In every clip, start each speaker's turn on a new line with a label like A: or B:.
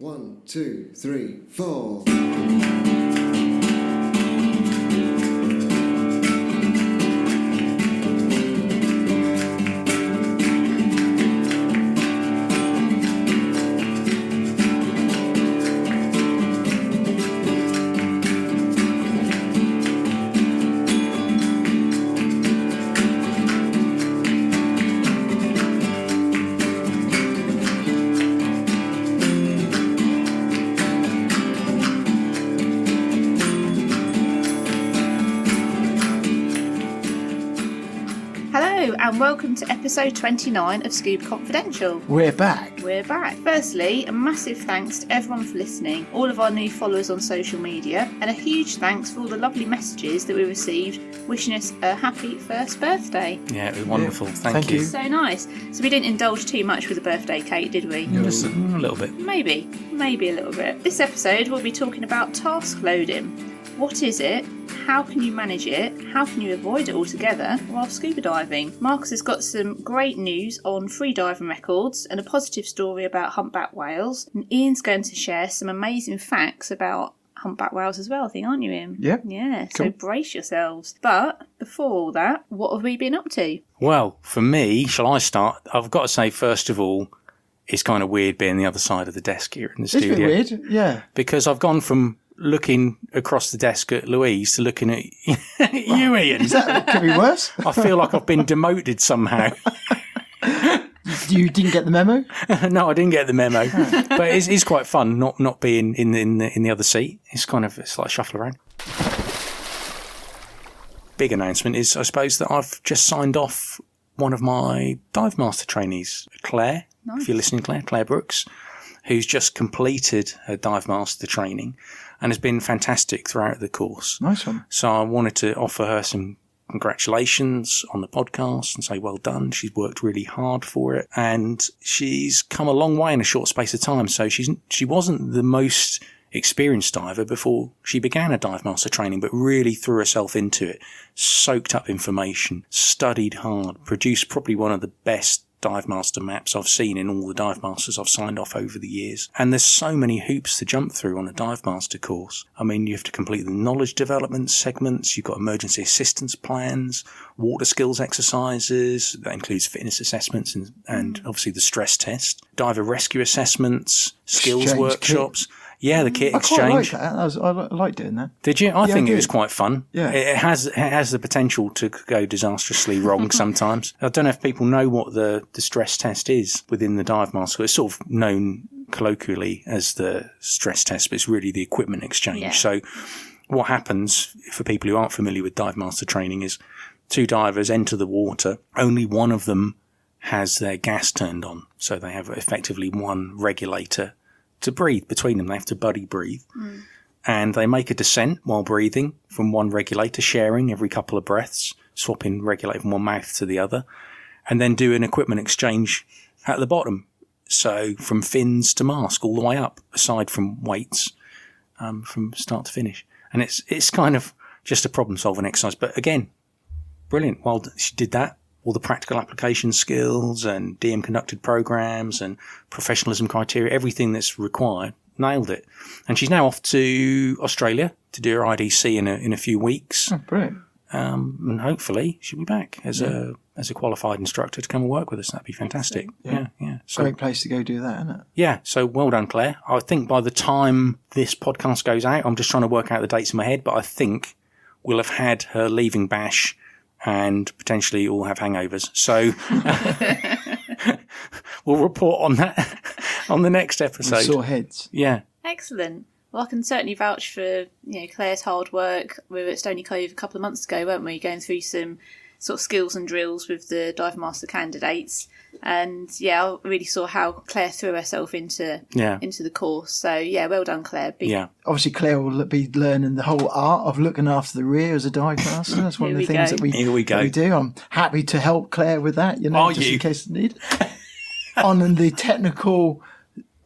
A: 1, 2, 3, 4.
B: And welcome to episode 29 of Scuba Confidential.
C: We're back.
B: Firstly, a massive thanks to everyone for listening, all of our new followers on social media, and a huge thanks for all the lovely messages that we received wishing us a happy first birthday.
D: Yeah, it was wonderful. Thank you.
B: So nice. So we didn't indulge too much with the birthday cake, did we?
D: No. Just a little bit.
B: Maybe a little bit. This episode we'll be talking about task loading. What is it? How can you manage it? How can you avoid it altogether while scuba diving? Marcus has got some great news on free diving records and a positive story about humpback whales. And Ian's going to share some amazing facts about humpback whales as well, I think, aren't you, Ian?
C: Yep.
B: Yeah, so brace yourselves. But before all that, what have we been up to?
D: Well, for me, shall I start? I've got to say, first of all, it's kind of weird being the other side of the desk here in the studio.
C: It's a bit weird, yeah.
D: Because I've gone from looking across the desk at Louise to looking at you, Ian.
C: Could be worse.
D: I feel like I've been demoted somehow.
C: You didn't get the memo?
D: No, I didn't get the memo. But it's quite fun not being in the other seat. It's like shuffle around. Big announcement is, I suppose, that I've just signed off one of my dive master trainees, Claire. Nice. If you're listening, Claire Brooks, who's just completed her dive master training and has been fantastic throughout the course.
C: Nice one.
D: So I wanted to offer her some congratulations on the podcast and say well done. She's worked really hard for it and she's come a long way in a short space of time. So she wasn't the most experienced diver before she began her dive master training, but really threw herself into it, soaked up information, studied hard, produced probably one of the best dive master maps I've seen in all the dive masters I've signed off over the years. And there's so many hoops to jump through on a dive master course. I mean, you have to complete the knowledge development segments, you've got emergency assistance plans, water skills exercises, that includes fitness assessments and obviously the stress test, diver rescue assessments, skills
C: Exchange
D: workshops. Kit. Yeah, the kit exchange.
C: I quite like that. I liked doing that.
D: Did you? I think it was quite fun.
C: Yeah.
D: It has the potential to go disastrously wrong sometimes. I don't know if people know what the stress test is within the dive master. It's sort of known colloquially as the stress test, but it's really the equipment exchange. Yeah. So what happens, for people who aren't familiar with dive master training, is two divers enter the water. Only one of them has their gas turned on. So they have effectively one regulator to breathe between them. They have to buddy breathe. And they make a descent while breathing from one regulator, sharing every couple of breaths, swapping regulator from one mouth to the other, and then do an equipment exchange at the bottom. So from fins to mask all the way up, aside from weights, from start to finish. And it's kind of just a problem solving exercise. But again, brilliant. While she did that, all the practical application skills and DM conducted programs and professionalism criteria, everything that's required, nailed it. And she's now off to Australia to do her IDC in a few weeks.
C: Oh, brilliant.
D: And hopefully she'll be back as a qualified instructor to come and work with us. That'd be fantastic. Yeah.
C: So, great place to go do that, isn't it?
D: Yeah. So well done, Claire. I think by the time this podcast goes out, I'm just trying to work out the dates in my head, but I think we'll have had her leaving bash and potentially all have hangovers. So we'll report on that on the next episode.
C: Sore heads.
D: Yeah.
B: Excellent. Well, I can certainly vouch for Claire's hard work. We were at Stony Cove a couple of months ago, weren't we, going through some sort of skills and drills with the dive master candidates. And I really saw how Claire threw herself into the course. So well done, Claire.
C: Obviously Claire will be learning the whole art of looking after the rear as a dive master. That's one of the things that we do. I'm happy to help Claire with that, in case needed. On the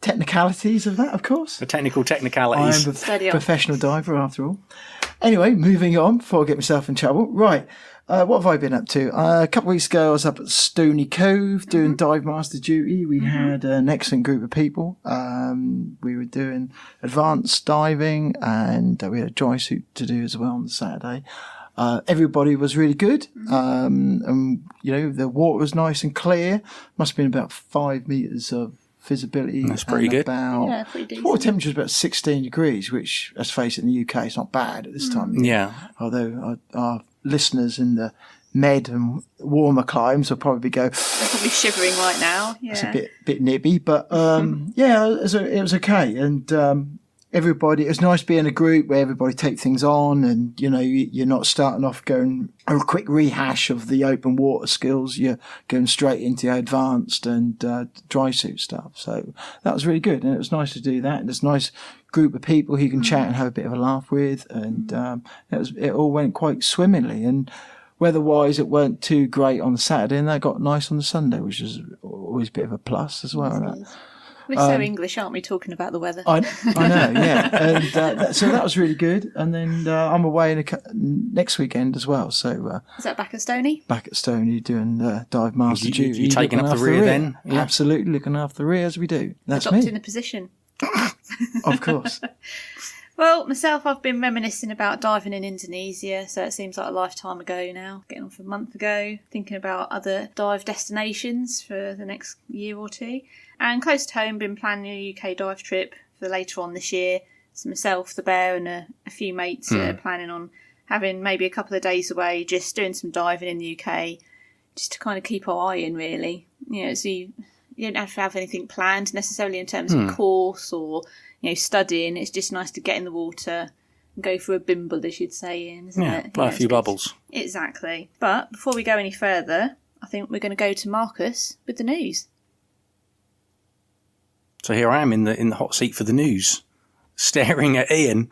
C: technicalities of that, of course.
D: The technical technicalities.
C: I'm a professional diver after all. Anyway, moving on before I get myself in trouble. Right. What have I been up to? A couple of weeks ago, I was up at Stony Cove doing dive master duty. We had an excellent group of people. We were doing advanced diving, and we had a dry suit to do as well on the Saturday. Everybody was really good. And, the water was nice and clear. Must have been about 5 meters of visibility.
D: That's pretty good.
C: Pretty decent. Water temperature is about 16 degrees, which, let's face it, in the UK, it's not bad at this time.
D: Yeah.
C: Although our listeners in the med and warmer climes will probably go,
B: they're probably shivering right now. Yeah.
C: It's a bit nibby, but it was okay. And everybody, it was nice being a group where everybody take things on, and you're not starting off going a quick rehash of the open water skills. You're going straight into advanced and dry suit stuff. So that was really good, and it was nice to do that. And it's a nice group of people who you can chat and have a bit of a laugh with, and it all went quite swimmingly. And weather-wise, it weren't too great on the Saturday, and that got nice on the Sunday, which is always a bit of a plus as well.
B: We're so English, aren't we, talking about the weather?
C: I know, yeah. And so that was really good. And then I'm away next weekend as well. So
B: is that back at Stony?
C: Back at Stony doing dive master duty.
D: You taking up the rear then?
C: Yeah. Absolutely, looking after the rear as we do. That's
B: adopting the position.
C: Of course.
B: Well, myself, I've been reminiscing about diving in Indonesia, so it seems like a lifetime ago now, getting on for a month ago, thinking about other dive destinations for the next year or two. And close to home, been planning a UK dive trip for later on this year. So myself, the bear, and a few mates are planning on having maybe a couple of days away, just doing some diving in the UK, just to kind of keep our eye in, really. So you don't have to have anything planned necessarily in terms of course or studying. It's just nice to get in the water and go for a bimble, as you'd say, isn't it?
D: Blow a few bubbles.
B: Exactly. But before we go any further, I think we're going to go to Marcus with the news.
D: So here I am in the hot seat for the news, staring at Ian.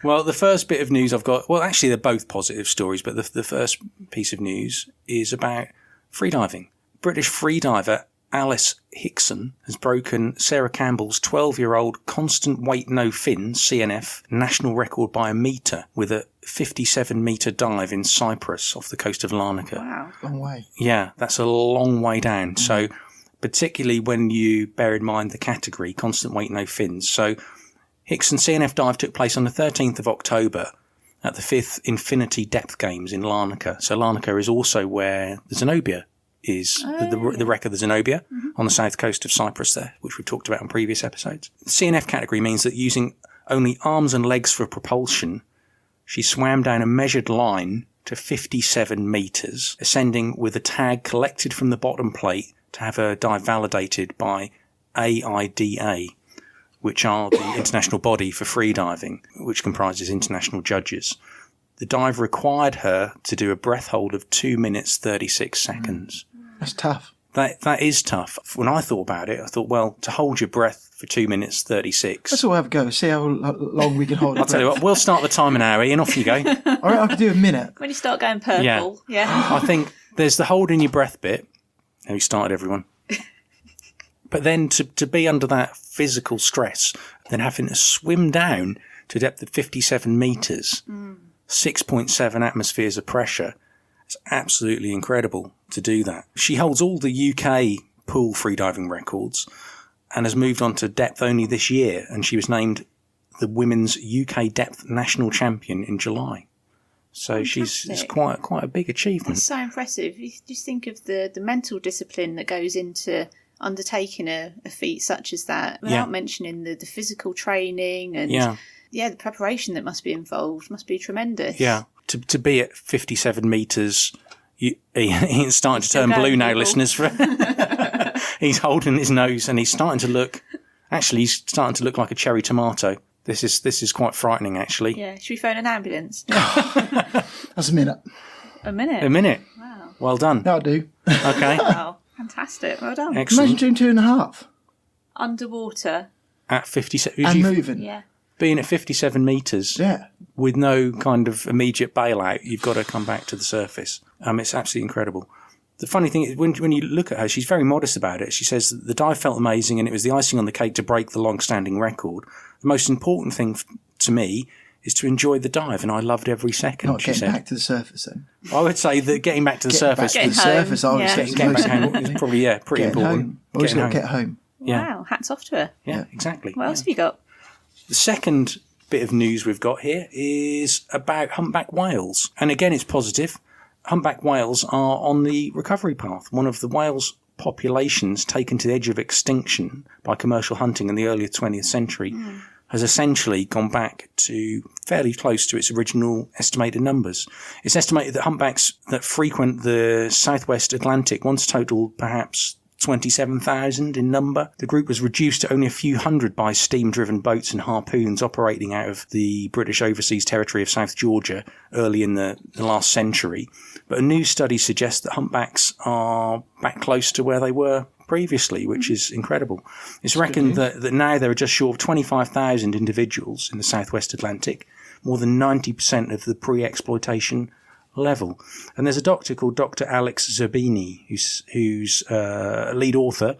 D: Well, the first bit of news I've got, well, actually they're both positive stories, but the first piece of news is about freediving. British freediver Alice Hickson has broken Sarah Campbell's 12-year-old constant weight no fin CNF national record by a metre with a 57-metre dive in Cyprus off the coast of Larnaca.
B: Wow.
C: Long way.
D: Yeah, that's a long way down. So particularly when you bear in mind the category, constant weight no fins. So Hickson's CNF dive took place on the 13th of October at the 5th Infinity Depth Games in Larnaca. So Larnaca is also where the Zenobia is, the wreck of the Zenobia on the south coast of Cyprus there, which we've talked about in previous episodes. The CNF category means that using only arms and legs for propulsion, she swam down a measured line to 57 metres, ascending with a tag collected from the bottom plate to have her dive validated by AIDA, which are the international body for freediving, which comprises international judges. The dive required her to do a breath hold of 2 minutes 36 seconds.
C: That's tough.
D: That is tough. When I thought about it, I thought, well, to hold your breath for 2 minutes 36.
C: Let's all have a go. See how long we can hold it.
D: I'll tell you what, we'll start the timer now, Ian. Off you go.
C: All right, I could do a minute.
B: When you start going purple, yeah.
D: I think there's the holding your breath bit. How you started, everyone. But then to be under that physical stress, then having to swim down to a depth of 57 metres, 6.7 atmospheres of pressure, it's absolutely incredible to do that. She holds all the UK pool freediving records and has moved on to depth only this year, and she was named the Women's UK Depth National Champion in July. So it's quite a big achievement.
B: It's so impressive. You just think of the mental discipline that goes into undertaking a feat such as that, without mentioning the physical training and the preparation that must be involved must be tremendous.
D: Yeah, to be at 57 metres, he's starting to turn blue now, listeners. He's holding his nose and he's starting to look like a cherry tomato. This is quite frightening, actually.
B: Yeah, should we phone an ambulance?
C: That's a minute.
B: A minute?
D: A minute.
B: Wow.
D: Well done.
C: That'll do.
D: Okay.
B: Wow, fantastic. Well done.
D: Excellent.
C: Imagine doing 2.5.
B: Underwater.
D: At 57.
C: And moving.
B: Yeah.
D: Being at 57 metres.
C: Yeah.
D: With no kind of immediate bailout, you've got to come back to the surface. It's absolutely incredible. The funny thing is, when you look at her, she's very modest about it. She says the dive felt amazing and it was the icing on the cake to break the long-standing record. The most important thing to me is to enjoy the dive, and I loved every second.
C: Not getting back to the surface then.
D: I would say that getting back to the surface,
C: Getting surface, I would say
D: getting back home is probably pretty important.
C: Home. Always got to get home.
B: Wow, hats off to her.
D: Yeah, exactly.
B: What else have you got?
D: The second bit of news we've got here is about humpback whales. And again, it's positive. Humpback whales are on the recovery path. One of the whales' populations taken to the edge of extinction by commercial hunting in the early 20th century has essentially gone back to fairly close to its original estimated numbers. It's estimated that humpbacks that frequent the southwest Atlantic once totaled perhaps 27,000 in number. The group was reduced to only a few hundred by steam-driven boats and harpoons operating out of the British overseas territory of South Georgia early in the last century. But a new study suggests that humpbacks are back close to where they were previously, which is incredible. It's reckoned that now there are just short of 25,000 individuals in the southwest Atlantic, more than 90% of the pre-exploitation level. And there's a doctor called Dr. Alex Zerbini, who's a lead author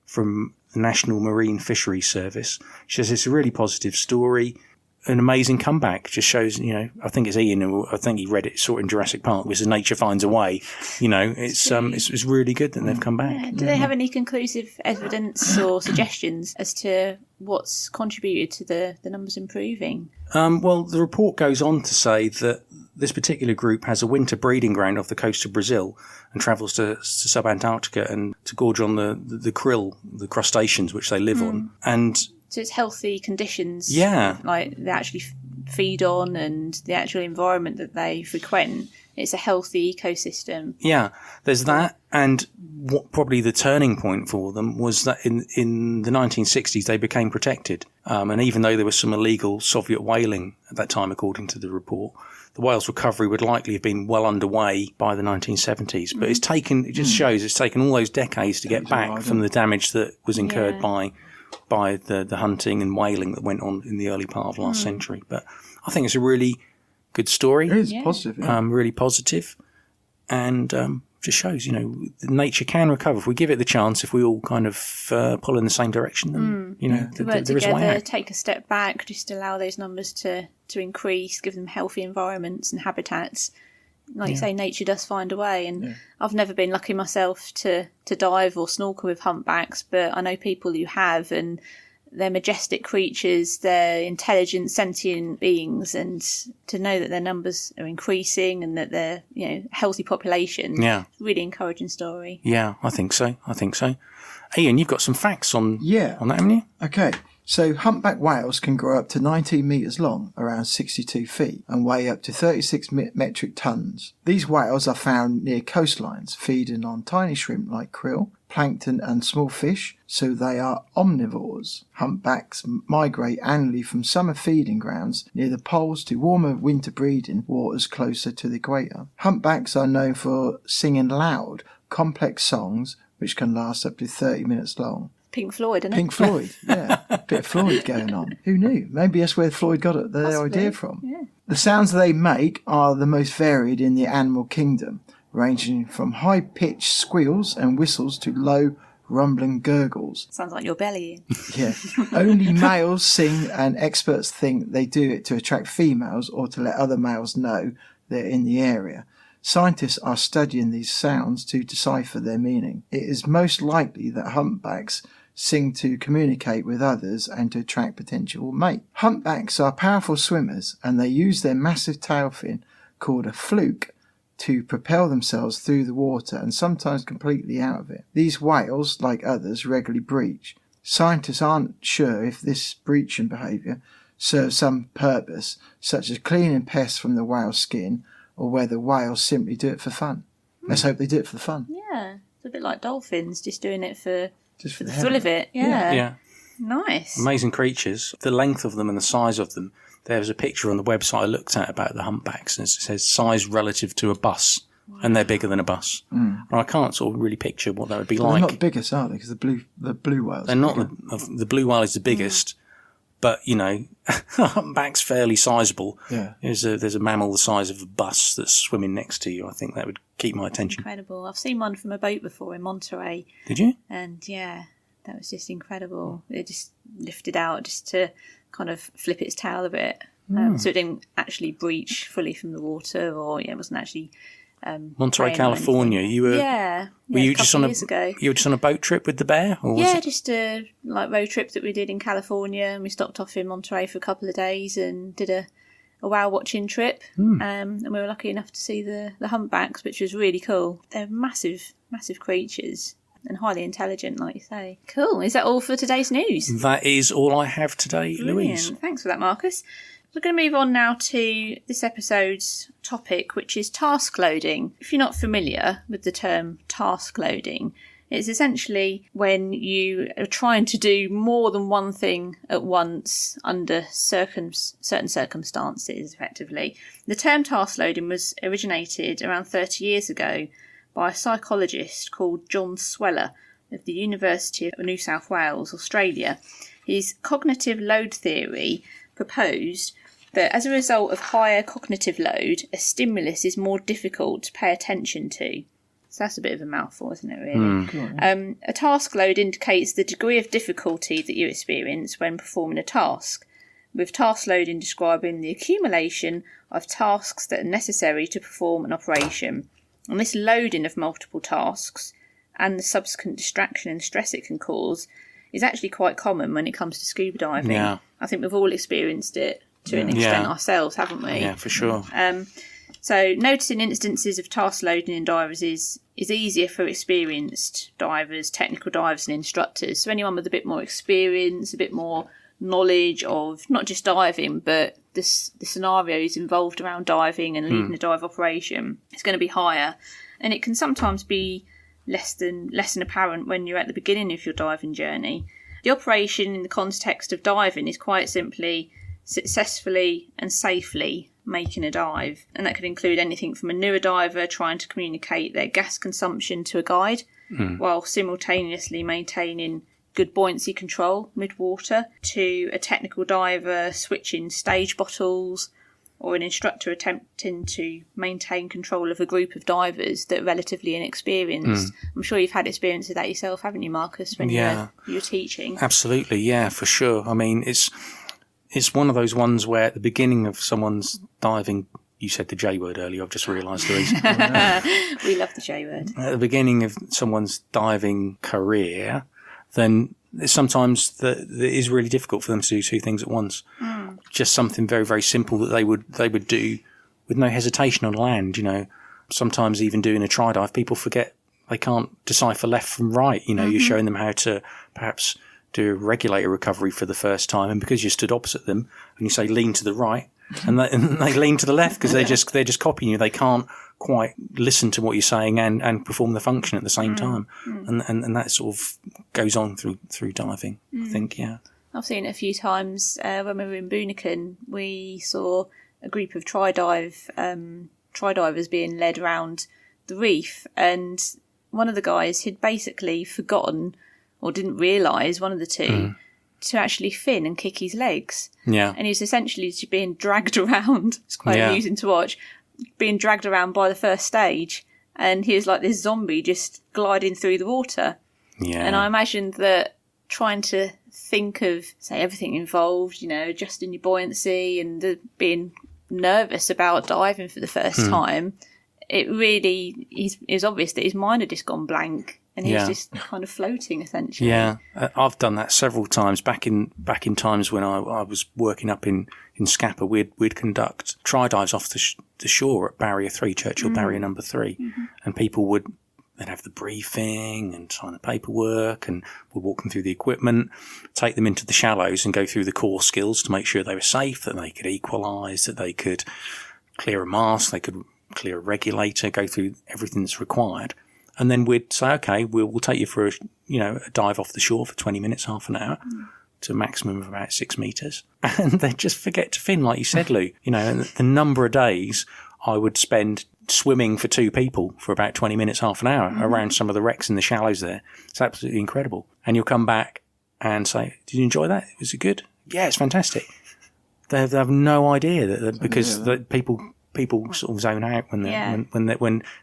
D: from the National Marine Fisheries Service. She says it's a really positive story, an amazing comeback. Just shows, I think it's Ian, I think he read it sort of in Jurassic Park, which is nature finds a way. It's really good that they've come back.
B: Yeah. Do they have any conclusive evidence or suggestions as to what's contributed to the numbers improving?
D: Well, the report goes on to say that this particular group has a winter breeding ground off the coast of Brazil and travels to sub-Antarctica and to gorge on the krill, the crustaceans which they live on. And
B: so it's healthy conditions.
D: Yeah.
B: Like they actually feed on and the actual environment that they frequent. It's a healthy ecosystem. Yeah,
D: there's that. And what probably the turning point for them was that in the 1960s they became protected. And even though there was some illegal Soviet whaling at that time, according to the report, the whale's recovery would likely have been well underway by the 1970s. But it just shows it's taken all those decades to get back from the damage that was incurred by the hunting and whaling that went on in the early part of last century. But I think it's a really good story.
C: It is positive. Yeah.
D: Really positive. And just shows, nature can recover. If we give it the chance, if we all kind of pull in the same direction, then, there is a way out.
B: Take a step back, just allow those numbers to increase, give them healthy environments and habitats. Like you say, nature does find a way. And I've never been lucky myself to dive or snorkel with humpbacks, but I know people who have, and they're majestic creatures, they're intelligent, sentient beings, and to know that their numbers are increasing and that they're, healthy population, really encouraging story.
D: Yeah, I think so. Ian, you've got some facts on that, haven't you?
C: Okay. So humpback whales can grow up to 19 metres long, around 62 feet, and weigh up to 36 metric tonnes. These whales are found near coastlines, feeding on tiny shrimp like krill, plankton and small fish, so they are omnivores. Humpbacks migrate annually from summer feeding grounds near the poles to warmer winter breeding waters closer to the equator. Humpbacks are known for singing loud, complex songs which can last up to 30 minutes long.
B: Pink Floyd, isn't it?
C: Pink Floyd, yeah. A bit of Floyd going on. Who knew? Maybe that's where Floyd got their idea from.
B: Yeah.
C: The sounds they make are the most varied in the animal kingdom, ranging from high-pitched squeals and whistles to low, rumbling gurgles.
B: Sounds like your belly.
C: Yeah. Only males sing, and experts think they do it to attract females or to let other males know they're in the area. Scientists are studying these sounds to decipher their meaning. It is most likely that humpbacks sing to communicate with others and to attract potential mate. Humpbacks are powerful swimmers, and they use their massive tail fin, called a fluke, to propel themselves through the water and sometimes completely out of it. These whales, like others, regularly breach. Scientists aren't sure if this breaching behaviour serves some purpose, such as cleaning pests from the whale's skin, or whether whales simply do it for fun. Let's hope they do it for the fun.
B: Yeah, it's a bit like dolphins, just doing it for the
C: the
B: thrill of it. Yeah.
D: Yeah.
B: Nice.
D: Amazing creatures. The length of them and the size of them. There's a picture on the website I looked at about the humpbacks, and it says size relative to a bus, and they're bigger than a bus. And I can't sort of really picture what that would be like.
C: They're not biggest, are they? Because the blue whales.
D: They're not. The blue whale is the biggest, but humpback's fairly sizable.
C: Yeah.
D: There's a mammal the size of a bus that's swimming next to you. I think that would keep my attention.
B: Incredible. I've seen one from a boat before in Monterey.
D: Did you?
B: And yeah, that was just incredible. It just lifted out just to kind of flip its tail a bit. So it didn't actually breach fully from the water, or it wasn't actually
D: Monterey, California. You were were you just on
B: years ago.
D: You were just on a boat trip with the bear, or was it?
B: Just a road trip that we did in California, and we stopped off in Monterey for a couple of days and did a whale watching trip. And we were lucky enough to see the humpbacks, which was really cool. They're massive creatures and highly intelligent, like you say. Cool. Is that all for today's news?
D: That is all I have today, Louise.
B: Brilliant. Thanks for that, Marcus. We're going to move on now to this episode's topic, which is task loading. If you're not familiar with the term task loading, it's essentially when you are trying to do more than one thing at once under certain circumstances, effectively. The term task loading was originated around 30 years ago by a psychologist called John Sweller of the University of New South Wales, Australia. His cognitive load theory proposed that as a result of higher cognitive load, a stimulus is more difficult to pay attention to. So that's a bit of a mouthful, isn't it, really? A task load indicates the degree of difficulty that you experience when performing a task, with task loading describing the accumulation of tasks that are necessary to perform an operation. And this loading of multiple tasks and the subsequent distraction and stress it can cause is actually quite common when it comes to scuba diving. Yeah. I think we've all experienced it to an extent ourselves, haven't we?
D: Yeah, for sure.
B: So noticing instances of task loading in divers is easier for experienced divers, technical divers and instructors. So anyone with a bit more experience, a bit more knowledge of not just diving, but the scenarios involved around diving and leading a dive operation is going to be higher. And it can sometimes be less than apparent when you're at the beginning of your diving journey. The operation in the context of diving is quite simply successfully and safely making a dive, and that could include anything from a newer diver trying to communicate their gas consumption to a guide while simultaneously maintaining good buoyancy control mid-water, to a technical diver switching stage bottles, or an instructor attempting to maintain control of a group of divers that are relatively inexperienced. I'm sure you've had experience of that yourself, haven't you, Marcus, when you're teaching?
D: Absolutely, yeah, for sure. I mean, it's one of those ones where at the beginning of someone's diving, you said the J word earlier, I've just realised, Louise.
B: We love the J word.
D: At the beginning of someone's diving career, then sometimes it is really difficult for them to do two things at once. Just something very, very simple that they would do with no hesitation on land, Sometimes even doing a tri-dive, people forget they can't decipher left from right. You're showing them how to perhaps do a regulator recovery for the first time, and because you stood opposite them and you say lean to the right, and they lean to the left because they're just copying you. They can't quite listen to what you're saying and perform the function at the same time, and that sort of goes on through diving. I think, yeah.
B: I've seen it a few times. When we were in Boonican, we saw a group of tri-divers being led around the reef, and one of the guys had basically forgotten or didn't realise, one of the two, to actually fin and kick his legs. Yeah. And he was essentially just being dragged around. It's quite amusing to watch, being dragged around by the first stage. And he was like this zombie just gliding through the water. Yeah. And I imagined that trying to think of, say, everything involved, adjusting your buoyancy and being nervous about diving for the first time, it was obvious that his mind had just gone blank. And he was just kind of floating, essentially. Yeah,
D: I've done that several times. Back in times when I was working up in Scapa, we'd conduct tri-dives off the shore at Barrier 3, Churchill Barrier number 3. And people they'd have the briefing and sign the paperwork, and we'd walk them through the equipment, take them into the shallows and go through the core skills to make sure they were safe, that they could equalise, that they could clear a mast, they could clear a regulator, go through everything that's required. And then we'd say, okay, we'll take you for a dive off the shore for 20 minutes, half an hour, to a maximum of about 6 metres. And they'd just forget to fin, like you said, Lou. And the number of days I would spend swimming for 2 people for about 20 minutes, half an hour around some of the wrecks in the shallows there. It's absolutely incredible. And you'll come back and say, did you enjoy that? Was it good? Yeah, it's fantastic. They have no idea that because people sort of zone out when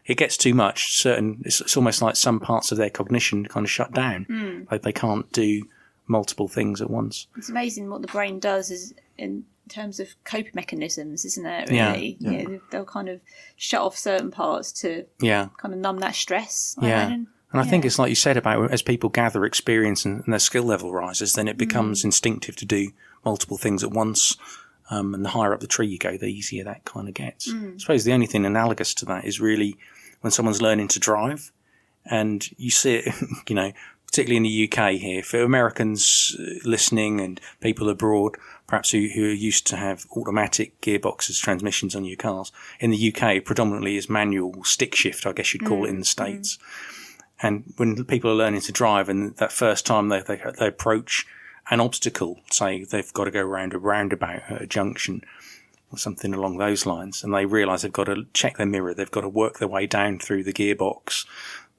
D: it gets too much. It's almost like some parts of their cognition kind of shut down. Like they can't do multiple things at once.
B: It's amazing what the brain does in terms of coping mechanisms, isn't it? Really,
C: Yeah.
B: You know, they'll kind of shut off certain parts to kind of numb that stress. I imagine.
D: And I think it's like you said about as people gather experience and their skill level rises, then it becomes instinctive to do multiple things at once. And the higher up the tree you go, the easier that kind of gets. I suppose the only thing analogous to that is really when someone's learning to drive, and you see it, you know, particularly in the UK here, for Americans listening and people abroad, perhaps who are used to have automatic gearboxes, transmissions on your cars. In the UK, predominantly is manual stick shift, I guess you'd call it in the States. And when people are learning to drive and that first time they approach an obstacle, say they've got to go around a roundabout at a junction or something along those lines, and they realise they've got to check their mirror, they've got to work their way down through the gearbox,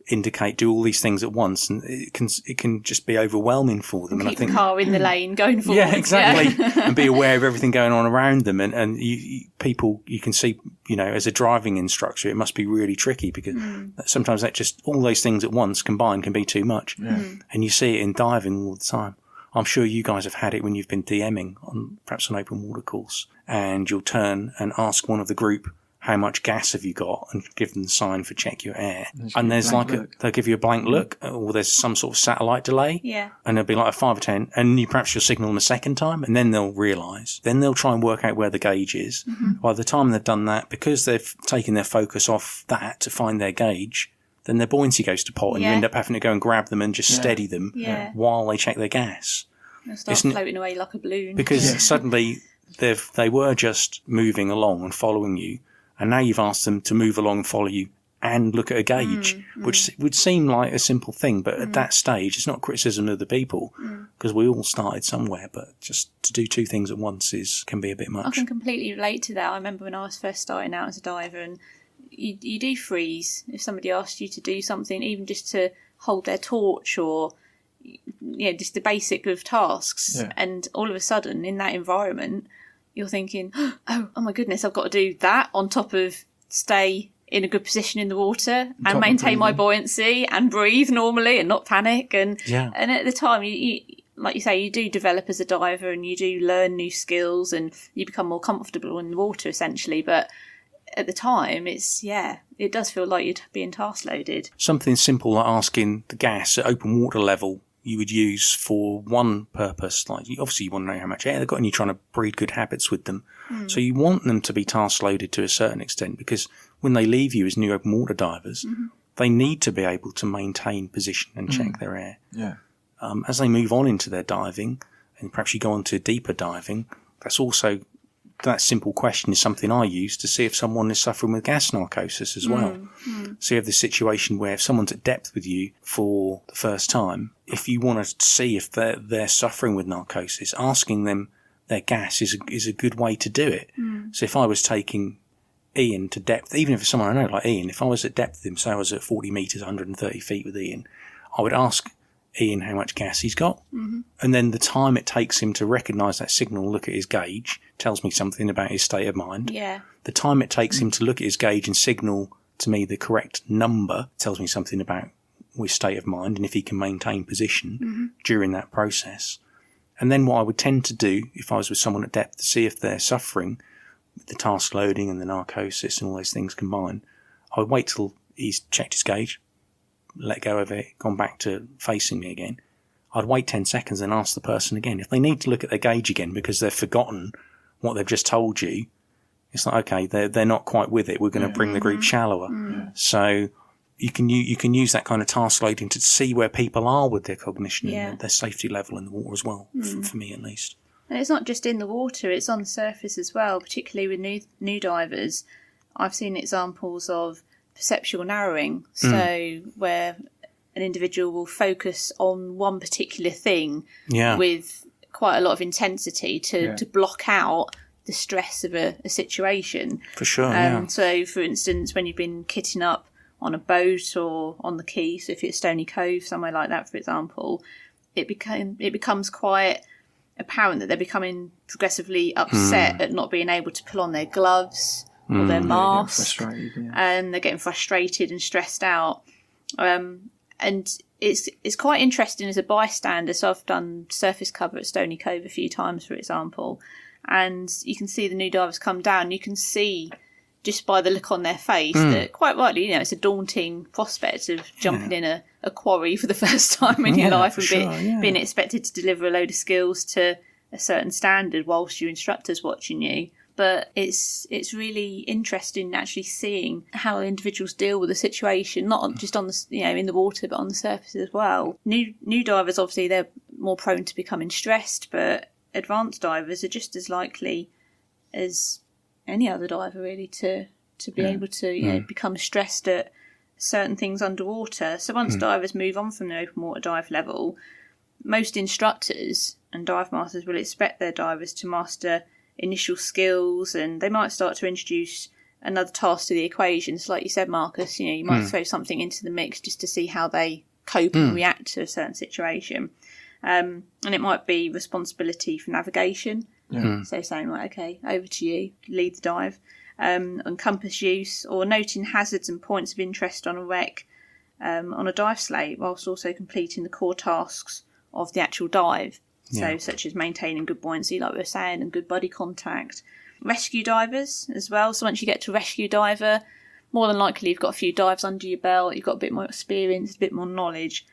D: indicate, do all these things at once, and it can just be overwhelming for them.
B: And
D: I
B: keep
D: think
B: the car in the lane going forward.
D: Yeah, exactly. And be aware of everything going on around them. And people, you can see, you know, as a driving instructor, it must be really tricky because sometimes that just, all those things at once combined can be too much. And you see it in diving all the time. I'm sure you guys have had it when you've been DMing on perhaps an open water course, and you'll turn and ask one of the group, how much gas have you got, and give them the sign for check your air. And there's like they'll give you a blank look, or there's some sort of satellite delay.
B: Yeah.
D: And there'll be like a 5 or 10, and perhaps you'll signal them a second time, and then they'll realise. Then they'll try and work out where the gauge is. By the time they've done that, because they've taken their focus off that to find their gauge, then their buoyancy goes to pot, and you end up having to go and grab them and just steady them while they check their gas.
B: They'll start floating away like a balloon.
D: Because suddenly they were just moving along and following you, and now you've asked them to move along and follow you and look at a gauge, which would seem like a simple thing, but at that stage, it's not criticism of the people, because we all started somewhere, but just to do two things at once can be a bit much.
B: I can completely relate to that. I remember when I was first starting out as a diver, and you do freeze if somebody asked you to do something, even just to hold their torch or just the basic of tasks. And all of a sudden, in that environment, you're thinking, oh my goodness, I've got to do that on top of stay in a good position in the water and maintain my buoyancy and breathe normally and not panic. And at the time, you like you say, you do develop as a diver and you do learn new skills and you become more comfortable in the water essentially. But at the time, it does feel like you're being task loaded.
D: Something simple like asking the gas at open water level you would use for one purpose. Like obviously you want to know how much air they've got and you're trying to breed good habits with them. So you want them to be task loaded to a certain extent, because when they leave you as new open water divers, they need to be able to maintain position and check their air. As they move on into their diving, and perhaps you go on to deeper diving, that simple question is something I use to see if someone is suffering with gas narcosis as well. So you have this situation where if someone's at depth with you for the first time, if you want to see if they're suffering with narcosis, asking them their gas is a good way to do it. So if I was taking Ian to depth, even if it's someone I know like Ian, if I was at depth with him, say I was at 40 metres, 130 feet with Ian, I would ask Ian how much gas he's got, and then the time it takes him to recognise that signal, look at his gauge, tells me something about his state of mind. The time it takes him to look at his gauge and signal to me the correct number tells me something about his state of mind and if he can maintain position during that process. And then what I would tend to do if I was with someone at depth to see if they're suffering with the task loading and the narcosis and all those things combined, I would wait till he's checked his gauge, let go of it, gone back to facing me again. I'd wait 10 seconds and ask the person again. If they need to look at their gauge again because they've forgotten what they've just told you, it's like, okay, they're not quite with it. We're going to bring the group shallower. So you can use that kind of task loading to see where people are with their cognition and their safety level in the water as well, for me at least.
B: And it's not just in the water, it's on the surface as well, particularly with new divers. I've seen examples of perceptual narrowing, so where an individual will focus on one particular thing with quite a lot of intensity to block out the stress of a situation.
D: For sure,
B: So, for instance, when you've been kitting up on a boat or on the quay, so if it's Stony Cove, somewhere like that, for example, it becomes quite apparent that they're becoming progressively upset at not being able to pull on their gloves or their mask, and they're getting frustrated and stressed out. And it's quite interesting as a bystander. So I've done surface cover at Stony Cove a few times, for example, and you can see the new divers come down. You can see just by the look on their face that quite rightly, it's a daunting prospect of jumping in a quarry for the first time in your life and being expected to deliver a load of skills to a certain standard whilst your instructor's watching you. But it's really interesting actually seeing how individuals deal with the situation, not just on the in the water, but on the surface as well. New divers, obviously, they're more prone to becoming stressed, but advanced divers are just as likely as any other diver really to be able to become stressed at certain things underwater. So once divers move on from the open water dive level, most instructors and dive masters will expect their divers to master initial skills, and they might start to introduce another task to the equation. So like you said, Marcus, you might throw something into the mix just to see how they cope and react to a certain situation. And it might be responsibility for navigation. So saying, like, okay, over to you, lead the dive. And compass use, or noting hazards and points of interest on a wreck on a dive slate, whilst also completing the core tasks of the actual dive. So such as maintaining good buoyancy, like we were saying, and good body contact. Rescue divers as well. So once you get to rescue diver, more than likely you've got a few dives under your belt, you've got a bit more experience, a bit more knowledge.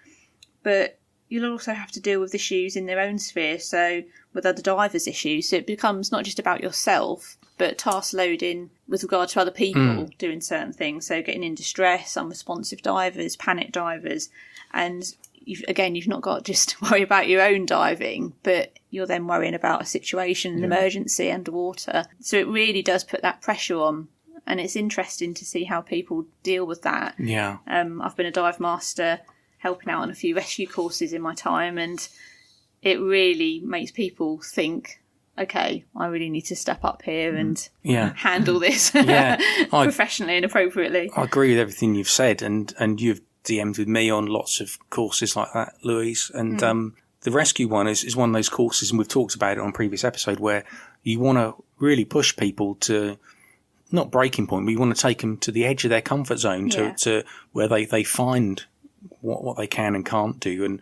B: But you'll also have to deal with issues in their own sphere, so with other divers' issues. So it becomes not just about yourself, but task loading with regard to other people doing certain things. So getting in distress, unresponsive divers, panic divers, and you've not got just to worry about your own diving, but you're then worrying about a situation, an emergency underwater. So it really does put that pressure on, and it's interesting to see how people deal with that. Yeah. I've been a dive master helping out on a few rescue courses in my time, and it really makes people think, okay, I really need to step up here and handle this professionally and appropriately.
D: I agree with everything you've said, and you've DM'd with me on lots of courses like that, Louise. And the rescue one is one of those courses, and we've talked about it on a previous episode, where you want to really push people to, not breaking point, but you want to take them to the edge of their comfort zone, to where they find what they can and can't do, and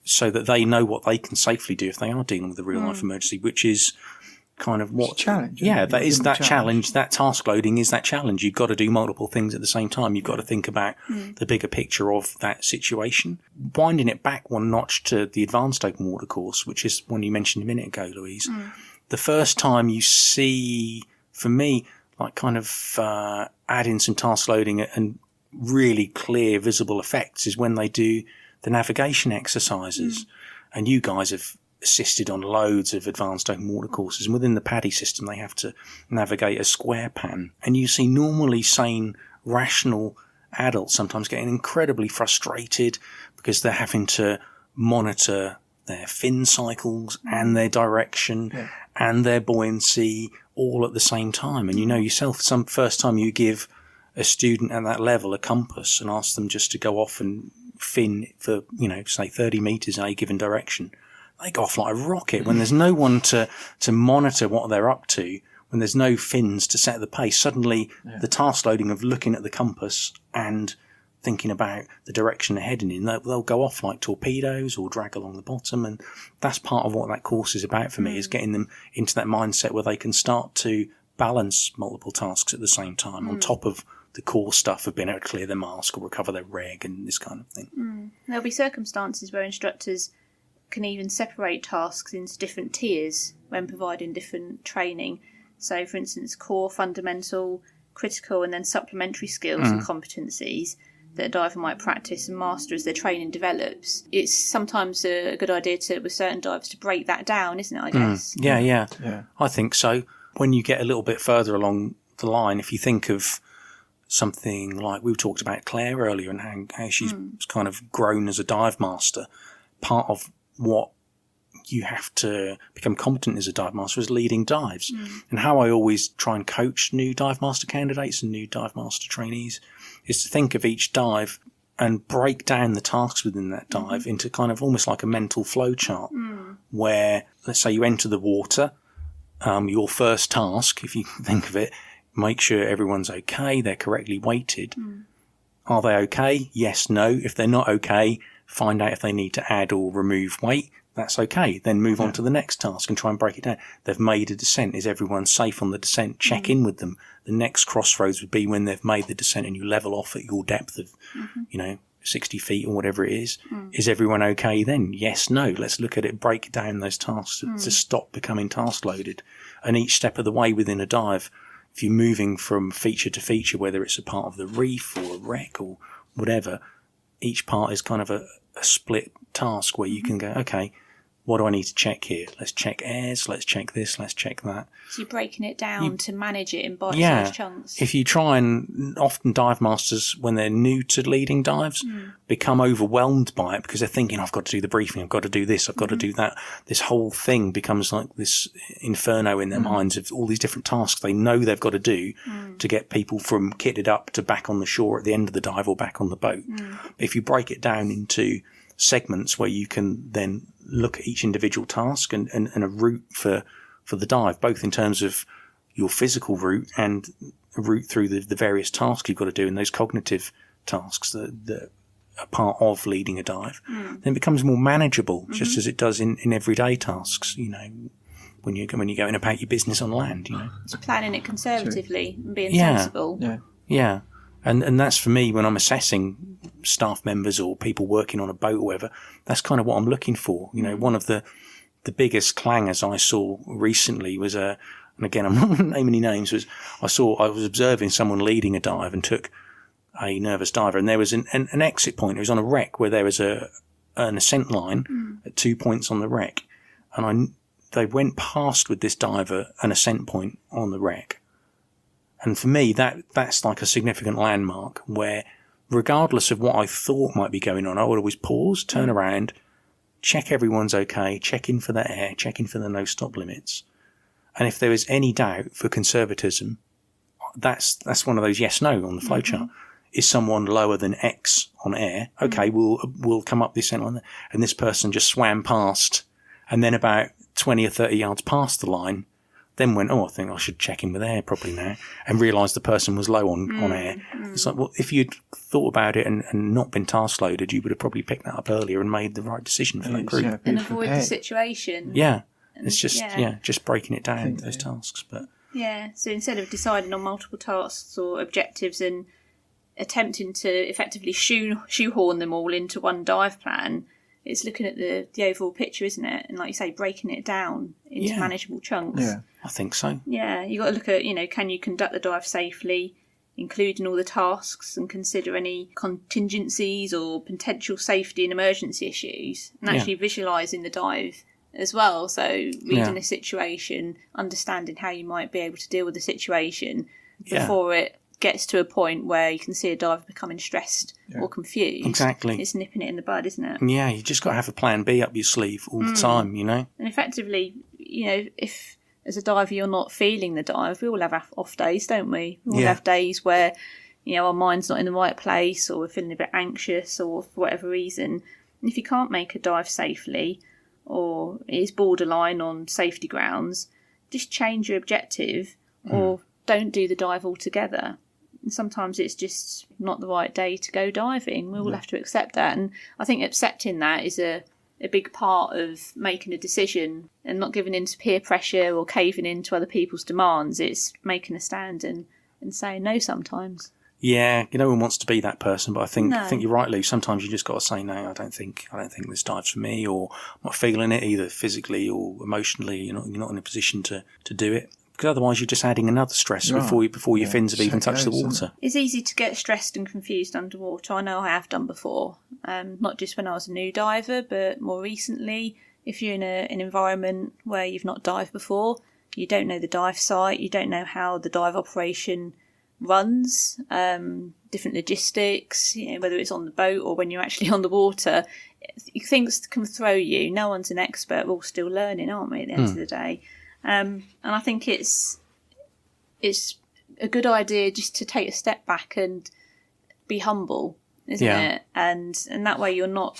D: so that they know what they can safely do if they are dealing with a real life emergency, which is kind of what
C: challenge.
D: Yeah, that is that challenge. That task loading is that challenge. You've got to do multiple things at the same time. You've got to think about the bigger picture of that situation. Winding it back one notch to the advanced open water course, which is one you mentioned a minute ago, Louise. The first time you see, for me, like kind of add in some task loading and really clear visible effects is when they do the navigation exercises. And you guys have assisted on loads of advanced open water courses, and within the PADI system they have to navigate a square pan, and you see normally sane, rational adults sometimes getting incredibly frustrated because they're having to monitor their fin cycles and their direction and their buoyancy all at the same time. And you know yourself, some first time you give a student at that level a compass and ask them just to go off and fin for, say 30 metres in a given direction, they go off like a rocket when there's no one to monitor what they're up to, when there's no fins to set the pace. Suddenly the task loading of looking at the compass and thinking about the direction they're heading in, they'll go off like torpedoes or drag along the bottom. And that's part of what that course is about for me, is getting them into that mindset where they can start to balance multiple tasks at the same time on top of the core stuff of being able to clear their mask or recover their reg and this kind of thing.
B: There'll be circumstances where instructors can even separate tasks into different tiers when providing different training. So, for instance, core, fundamental, critical, and then supplementary skills and competencies that a diver might practice and master as their training develops. It's sometimes a good idea with certain divers to break that down, isn't it, I guess?
D: Yeah. I think so. When you get a little bit further along the line, if you think of something like we talked about Claire earlier and how she's kind of grown as a dive master, part of what you have to become competent as a dive master is leading dives. And how I always try and coach new dive master candidates and new dive master trainees is to think of each dive and break down the tasks within that dive into kind of almost like a mental flow chart, where, let's say you enter the water, your first task, if you think of it, make sure everyone's okay, they're correctly weighted. Are they okay? Yes, no. If they're not okay, find out if they need to add or remove weight. That's okay. Then move on to the next task and try and break it down. They've made a descent. Is everyone safe on the descent? Check in with them. The next crossroads would be when they've made the descent and you level off at your depth of, 60 feet or whatever it is. Is everyone okay then? Yes, no. Let's look at it, break down those tasks to stop becoming task loaded. And each step of the way within a dive, if you're moving from feature to feature, whether it's a part of the reef or a wreck or whatever, each part is kind of a split task where you can go, okay, what do I need to check here? Let's check airs, let's check this, let's check that.
B: So you're breaking it down to manage it in bite-sized chunks.
D: If you try and often dive masters, when they're new to leading dives, become overwhelmed by it because they're thinking, I've got to do the briefing, I've got to do this, I've got to do that. This whole thing becomes like this inferno in their minds of all these different tasks they know they've got to do to get people from kitted up to back on the shore at the end of the dive or back on the boat. But if you break it down into segments where you can then look at each individual task and a route for the dive, both in terms of your physical route and a route through the various tasks you've got to do and those cognitive tasks that are part of leading a dive, then it becomes more manageable, just as it does in everyday tasks, when you're going about your business on land,
B: It's planning it conservatively and being sensible.
D: Yeah. And that's for me when I'm assessing staff members or people working on a boat or whatever, that's kind of what I'm looking for. One of the biggest clangers I saw recently was and again, I'm not going to name any names, I was observing someone leading a dive and took a nervous diver, and there was an exit point. It was on a wreck where there was an ascent line at 2 points on the wreck. And they went past with this diver an ascent point on the wreck. And for me, that's like a significant landmark where, regardless of what I thought might be going on, I would always pause, turn around, check everyone's okay, check in for their air, check in for the no-stop limits. And if there is any doubt for conservatism, that's one of those yes-no on the flowchart. Is someone lower than X on air? Okay, we'll come up this ascent line. And this person just swam past, and then about 20 or 30 yards past the line, then went, I think I should check in with air properly now, and realised the person was low on air. It's like, well, if you'd thought about it and not been task loaded, you would have probably picked that up earlier and made the right decision for that group.
B: And avoid the situation.
D: Yeah. It's just, just breaking it down, those tasks. But
B: yeah, so instead of deciding on multiple tasks or objectives and attempting to effectively shoehorn them all into one dive plan, it's looking at the overall picture, isn't it? And like you say, breaking it down into manageable chunks.
C: Yeah,
D: I think so.
B: Yeah, you got to look at, can you conduct the dive safely, including all the tasks, and consider any contingencies or potential safety and emergency issues, and actually visualising the dive as well. So reading a situation, understanding how you might be able to deal with the situation before it gets to a point where you can see a diver becoming stressed or confused.
D: Exactly.
B: It's nipping it in the bud, isn't it?
D: Yeah, you just got to have a plan B up your sleeve all the time,
B: And effectively, if as a diver you're not feeling the dive, we all have off days, don't we? We all have days where, our mind's not in the right place, or we're feeling a bit anxious, or for whatever reason. And if you can't make a dive safely, or it is borderline on safety grounds, just change your objective or don't do the dive altogether. And sometimes it's just not the right day to go diving. We all have to accept that. And I think accepting that is a big part of making a decision and not giving in to peer pressure or caving in to other people's demands. It's making a stand and saying no sometimes.
D: Yeah, no one wants to be that person, but I think you're right, Lou. Sometimes you just got to say no. I don't think this dive's for me, or I'm not feeling it either physically or emotionally. You're not in a position to do it, because otherwise you're just adding another stress before your fins have even touched the water.
B: It's easy to get stressed and confused underwater. I know I have done before, not just when I was a new diver, but more recently. If you're in an environment where you've not dived before, you don't know the dive site, you don't know how the dive operation runs, different logistics, whether it's on the boat or when you're actually on the water, things can throw you. No one's an expert. We're all still learning, aren't we, at the end of the day? And I think it's a good idea just to take a step back and be humble, isn't it? And that way you're not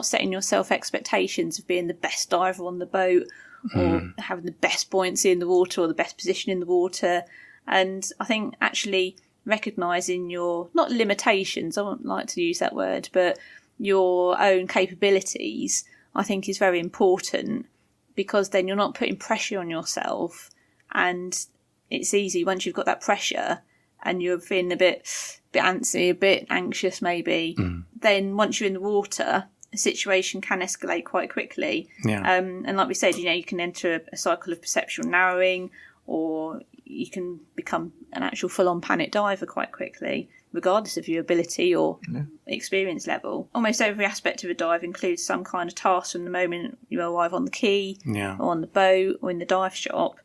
B: setting yourself expectations of being the best diver on the boat or having the best buoyancy in the water or the best position in the water. And I think actually recognising your, not limitations, I wouldn't like to use that word, but your own capabilities, I think is very important, because then you're not putting pressure on yourself, and it's easy once you've got that pressure and you're feeling a bit antsy, a bit anxious maybe, then once you're in the water, a situation can escalate quite quickly.
D: Yeah.
B: And like we said, you can enter a cycle of perceptual narrowing, or you can become an actual full-on panic diver quite quickly, regardless of your ability or experience level. Almost every aspect of a dive includes some kind of task from the moment you arrive on the quay, or on the boat, or in the dive shop.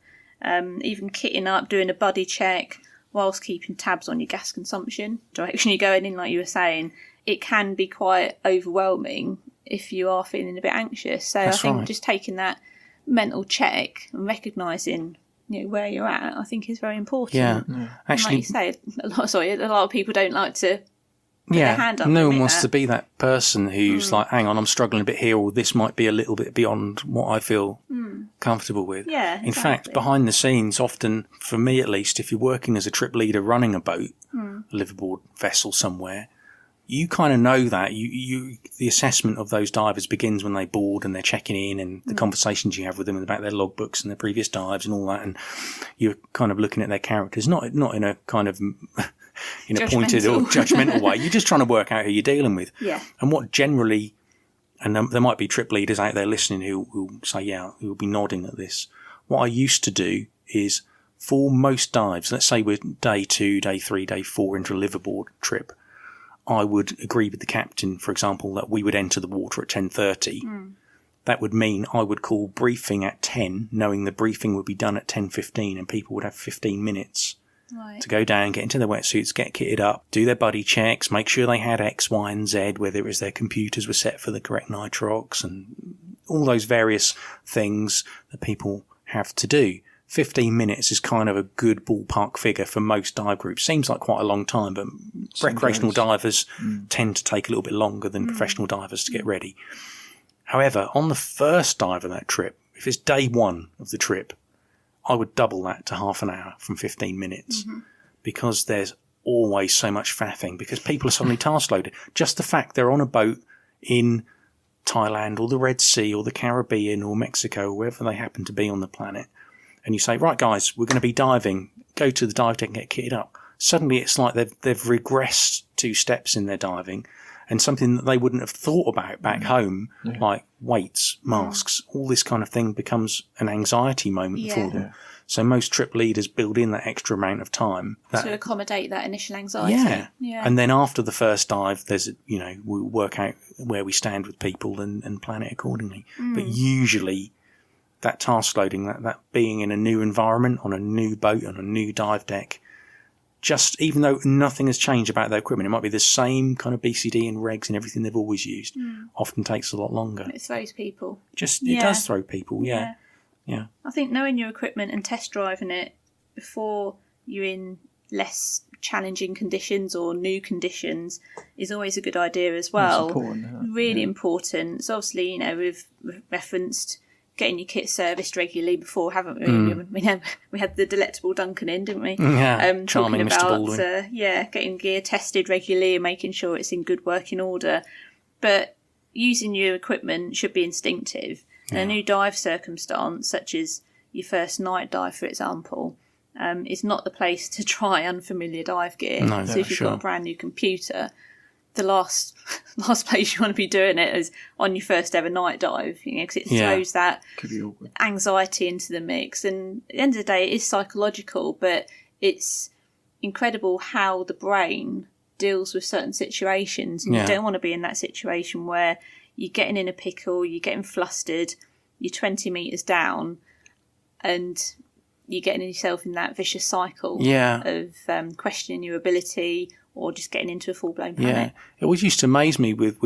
B: Even kitting up, doing a buddy check, whilst keeping tabs on your gas consumption, direction you're going in, like you were saying. It can be quite overwhelming if you are feeling a bit anxious. So I think just taking that mental check and recognising where you're at, I think is very important.
D: Yeah.
B: Actually,
D: Actually,
B: like you say, a lot of people don't like to put their hand up.
D: No one wants to be that person who's like, hang on, I'm struggling a bit here, or this might be a little bit beyond what I feel comfortable with.
B: Yeah, exactly.
D: In fact, behind the scenes, often, for me at least, if you're working as a trip leader running a boat, a liveaboard vessel somewhere, you kind of know that the assessment of those divers begins when they board and they're checking in, and the conversations you have with them about their logbooks and their previous dives and all that, and you're kind of looking at their characters, not in a kind of in a pointed or judgmental way. You're just trying to work out who you're dealing with.
B: Yeah.
D: And what generally, and there might be trip leaders out there listening who say, who will be nodding at this. What I used to do is, for most dives, let's say we're day 2, day 3, day 4 into a liveaboard trip, I would agree with the captain, for example, that we would enter the water at 10:30. That would mean I would call briefing at 10, knowing the briefing would be done at 10:15, and people would have 15 minutes to go down, get into their wetsuits, get kitted up, do their buddy checks, make sure they had X, Y, and Z, whether it was their computers were set for the correct nitrox, and all those various things that people have to do. 15 minutes is kind of a good ballpark figure for most dive groups. Seems like quite a long time, but recreational divers tend to take a little bit longer than professional divers to get ready. However, on the first dive of that trip, if it's day 1 of the trip, I would double that to half an hour from 15 minutes, because there's always so much faffing, because people are suddenly task loaded. Just the fact they're on a boat in Thailand or the Red Sea or the Caribbean or Mexico or wherever they happen to be on the planet, and you say, right, guys, we're going to be diving, go to the dive deck and get kitted up. Suddenly it's like they've regressed 2 steps in their diving, and something that they wouldn't have thought about back home, like weights, masks, all this kind of thing becomes an anxiety moment for them. So most trip leaders build in that extra amount of time.
B: To accommodate that initial anxiety. Yeah.
D: And then after the first dive, there's, we'll work out where we stand with people and plan it accordingly. But usually that task loading, that being in a new environment, on a new boat, on a new dive deck, just even though nothing has changed about their equipment, it might be the same kind of BCD and regs and everything they've always used, often takes a lot longer.
B: It throws people.
D: It does throw people, yeah.
B: I think knowing your equipment and test driving it before you're in less challenging conditions or new conditions is always a good idea as well. Really important. So obviously, we've referenced getting your kit serviced regularly before, haven't we? We had the delectable Duncan in, didn't we?
D: Yeah,
B: talking
D: charming Mr.
B: about,
D: Baldwin.
B: Getting gear tested regularly and making sure it's in good working order. But using your equipment should be instinctive. In a new dive circumstance, such as your first night dive, for example, is not the place to try unfamiliar dive gear.
D: No,
B: so if you've got a brand new computer, the last place you want to be doing it is on your first ever night dive, because it throws that anxiety into the mix. And at the end of the day, it is psychological, but it's incredible how the brain deals with certain situations. And you don't want to be in that situation where you're getting in a pickle, you're getting flustered, you're 20 metres down, and you're getting yourself in that vicious cycle of questioning your ability or just getting into a full-blown panic.
D: Yeah, it always used to amaze me with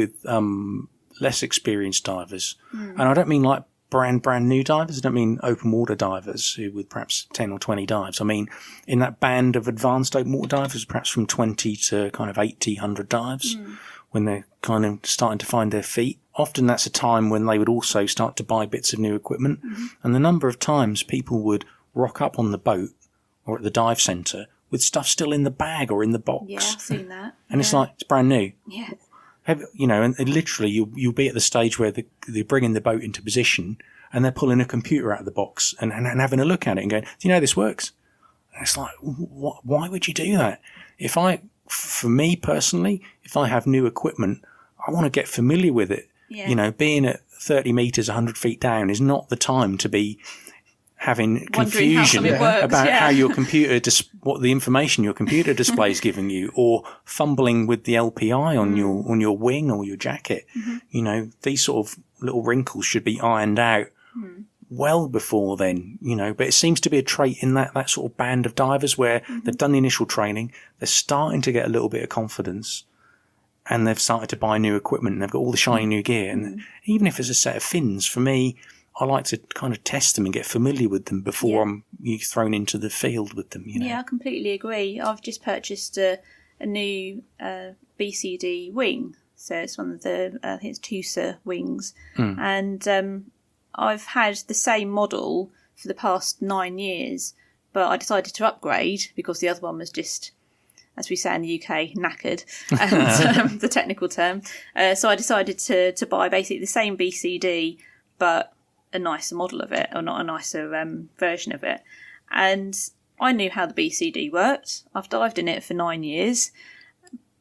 D: less experienced divers. And I don't mean like brand new divers. I don't mean open water divers who with perhaps 10 or 20 dives. I mean in that band of advanced open water divers, perhaps from 20 to kind of 80, 100 dives, when they're kind of starting to find their feet. Often that's a time when they would also start to buy bits of new equipment. And the number of times people would rock up on the boat or at the dive centre with stuff still in the bag or in the box.
B: Yeah, I've seen that.
D: And it's like, it's brand new.
B: Yeah.
D: And literally you'll be at the stage where they're bringing the boat into position and they're pulling a computer out of the box and having a look at it and going, do you know this works? And it's like, why would you do that? For me personally, if I have new equipment, I want to get familiar with it. Yeah. Being at 30 metres, 100 feet down is not the time to be having confusion about how your computer, what the information your computer display is giving you, or fumbling with the LPI on your wing or your jacket. Mm-hmm. These sort of little wrinkles should be ironed out well before then, but it seems to be a trait in that sort of band of divers where they've done the initial training, they're starting to get a little bit of confidence, and they've started to buy new equipment and they've got all the shiny new gear. And even if it's a set of fins, for me, I like to kind of test them and get familiar with them before I'm thrown into the field with them.
B: Yeah, I completely agree. I've just purchased a new BCD wing. So it's one of the, I think it's Tusa wings. And I've had the same model for the past 9 years, but I decided to upgrade because the other one was just, as we say in the UK, knackered, and the technical term. So I decided to buy basically the same BCD, but a nicer model of it, or not a nicer version of it. And I knew how the BCD worked. I've dived in it for 9 years.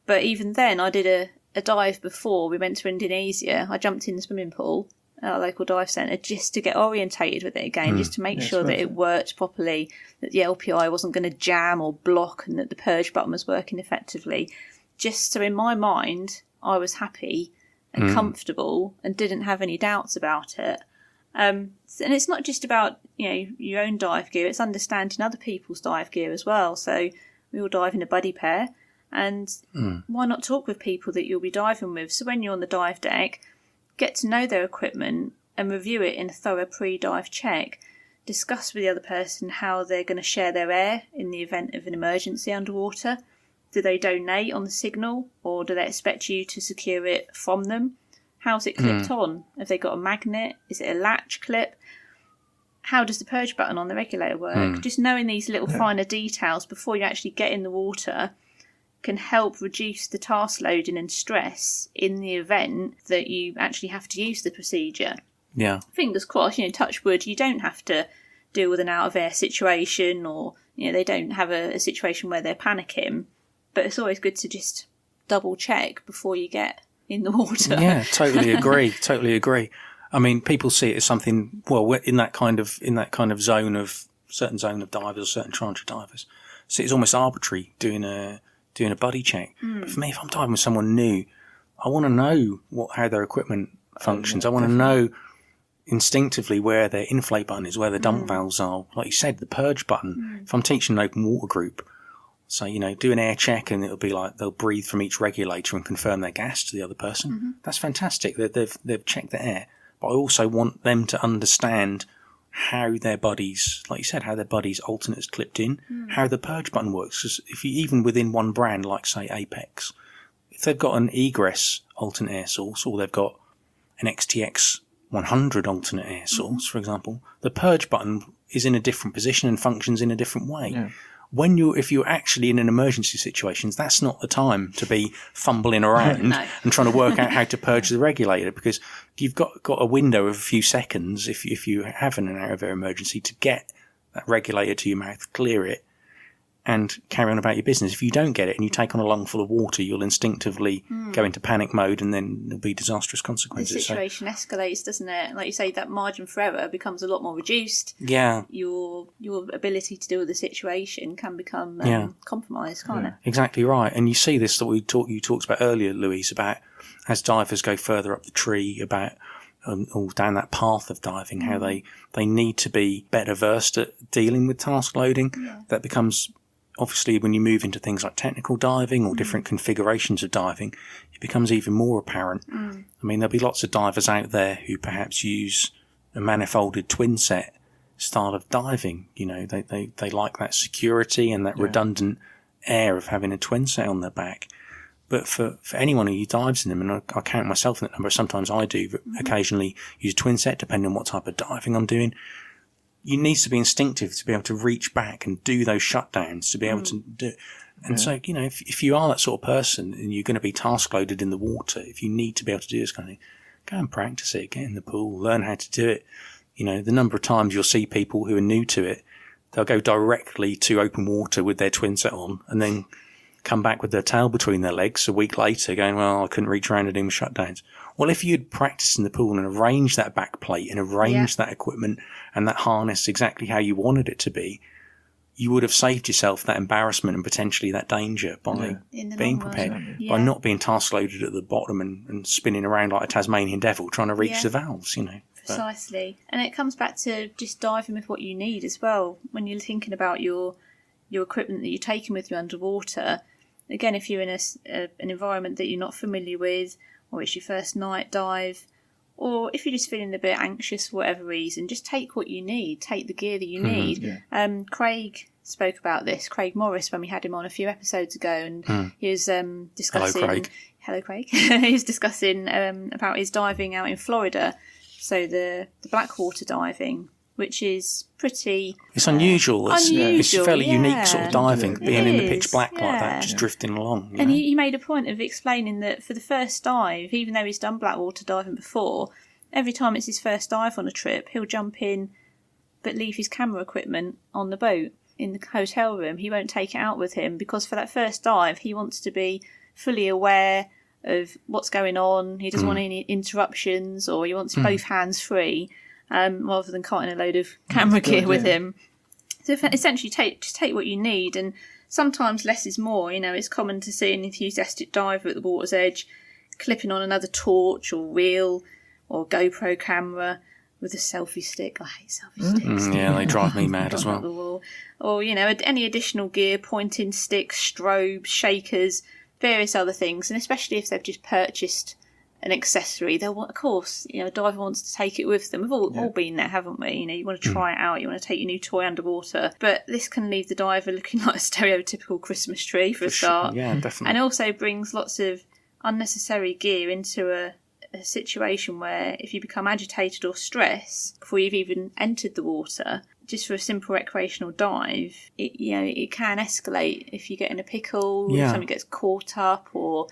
B: But even then, I did a dive before we went to Indonesia. I jumped in the swimming pool at a local dive centre just to get orientated with it again, just to make sure that it worked properly, that the LPI wasn't going to jam or block, and that the purge button was working effectively. Just so in my mind, I was happy and comfortable and didn't have any doubts about it. And it's not just about your own dive gear, it's understanding other people's dive gear as well. So we all dive in a buddy pair, and why not talk with people that you'll be diving with? So when you're on the dive deck, get to know their equipment and review it in a thorough pre-dive check. Discuss with the other person how they're going to share their air in the event of an emergency underwater. Do they donate on the signal, or do they expect you to secure it from them? How's it clipped on? Have they got a magnet? Is it a latch clip? How does the purge button on the regulator work? Just knowing these little finer details before you actually get in the water can help reduce the task loading and stress in the event that you actually have to use the procedure.
D: Yeah.
B: Fingers crossed, touch wood, you don't have to deal with an out-of-air situation, or, they don't have a situation where they're panicking. But it's always good to just double-check before you get in the water.
D: Yeah, totally agree. I mean, people see it as something, well, in that kind of zone of, certain zone of divers, certain tranche of divers. So it's almost arbitrary doing a buddy check. But for me, if I'm diving with someone new, I want to know how their equipment functions. I want to know instinctively where their inflate button is, where the dump valves are. Like you said, the purge button. If I'm teaching an open water group, so, do an air check and it'll be like they'll breathe from each regulator and confirm their gas to the other person. That's fantastic. They've checked the air. But I also want them to understand how their buddies, like you said, how their buddies' alternates clipped in, how the purge button works. Because if you, even within one brand, like say Apex, if they've got an egress alternate air source, or they've got an XTX 100 alternate air source, for example, the purge button is in a different position and functions in a different way. Yeah. If you're actually in an emergency situation, that's not the time to be fumbling around and trying to work out how to purge the regulator, because you've got a window of a few seconds if you have an out-of-air emergency to get that regulator to your mouth, clear it, and carry on about your business. If you don't get it and you take on a lung full of water, you'll instinctively go into panic mode, and then there'll be disastrous consequences.
B: The situation escalates, doesn't it? Like you say, that margin for error becomes a lot more reduced.
D: Yeah.
B: Your ability to deal with the situation can become compromised, can't it?
D: Exactly right. And you see this that you talked about earlier, Louise, about as divers go further up the tree, about or down that path of diving, how they need to be better versed at dealing with task loading. Yeah. That becomes, obviously, when you move into things like technical diving or different configurations of diving, it becomes even more apparent. I mean, there'll be lots of divers out there who perhaps use a manifolded twin set style of diving. They like that security and that redundant air of having a twin set on their back. But for anyone who dives in them, and I count myself in that number, sometimes I do, but occasionally use a twin set depending on what type of diving I'm doing. you need to be instinctive to be able to reach back and do those shutdowns, to be able to do. And so, you know, if you are that sort of person and you're going to be task loaded in the water, if you need to be able to do this kind of thing, go and practice it, get in the pool, learn how to do it. You know, the number of times you'll see people who are new to it, they'll go directly to open water with their twin set on and then come back with their tail between their legs a week later going, well, I couldn't reach around and do my shutdowns. Well, if you'd practiced in the pool and arranged that back plate and arranged that equipment and that harness exactly how you wanted it to be, you would have saved yourself that embarrassment and potentially that danger by being prepared, by not being task loaded at the bottom and spinning around like a Tasmanian devil trying to reach the valves, you know.
B: Precisely. And it comes back to just diving with what you need as well. When you're thinking about your equipment that you're taking with you underwater, again, if you're in an environment that you're not familiar with, or it's your first night dive, or if you're just feeling a bit anxious for whatever reason, just take what you need. Take the gear that you need. Craig spoke about this, Craig Morris, when we had him on a few episodes ago, and he was discussing... Hello, Craig. He was discussing about his diving out in Florida, so the blackwater diving, which is pretty... It's
D: unusual. It's fairly unique sort of diving, being in the pitch black like that, just drifting along.
B: And he made a point of explaining that for the first dive, even though he's done blackwater diving before, every time it's his first dive on a trip, he'll jump in but leave his camera equipment on the boat in the hotel room. He won't take it out with him because for that first dive, he wants to be fully aware of what's going on. He doesn't want any interruptions, or he wants both hands free, rather than carting a load of camera gear with him. So essentially, just take what you need, and sometimes less is more. You know, it's common to see an enthusiastic diver at the water's edge clipping on another torch or reel or GoPro camera with a selfie stick. I hate selfie sticks.
D: Yeah, they drive me mad as well. Or, you know, any additional gear, pointing sticks, strobes, shakers, various other things, and especially if they've just purchased an accessory, they'll want, of course, you know, a diver wants to take it with them. We've all been there, haven't we? You know, you want to try it out, you want to take your new toy underwater, but this can leave the diver looking like a stereotypical Christmas tree for a start. Yeah, definitely.
B: And also brings lots of unnecessary gear into a situation where if you become agitated or stressed before you've even entered the water, just for a simple recreational dive, it can escalate if you get in a pickle, if something gets caught up, or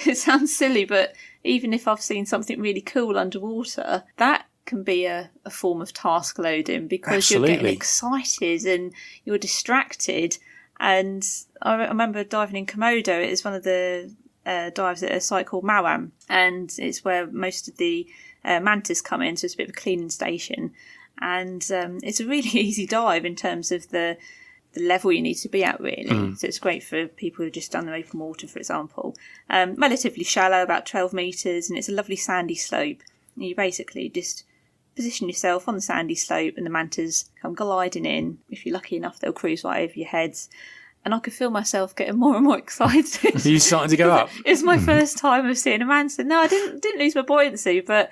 B: it sounds silly, but even if I've seen something really cool underwater, that can be a form of task loading because you're getting excited and you're distracted. And I remember diving in Komodo. It is one of the dives at a site called Mawam, and it's where most of the mantas come in, so it's a bit of a cleaning station. And it's a really easy dive in terms of the level you need to be at, really. So it's great for people who've just done the open water, for example. Relatively shallow, about 12 metres, and it's a lovely sandy slope. And you basically just position yourself on the sandy slope and the mantas come gliding in. If you're lucky enough, they'll cruise right over your heads. And I could feel myself getting more and more excited.
D: Are you starting to go up?
B: It was my first time of seeing a manta. No, I didn't lose my buoyancy, but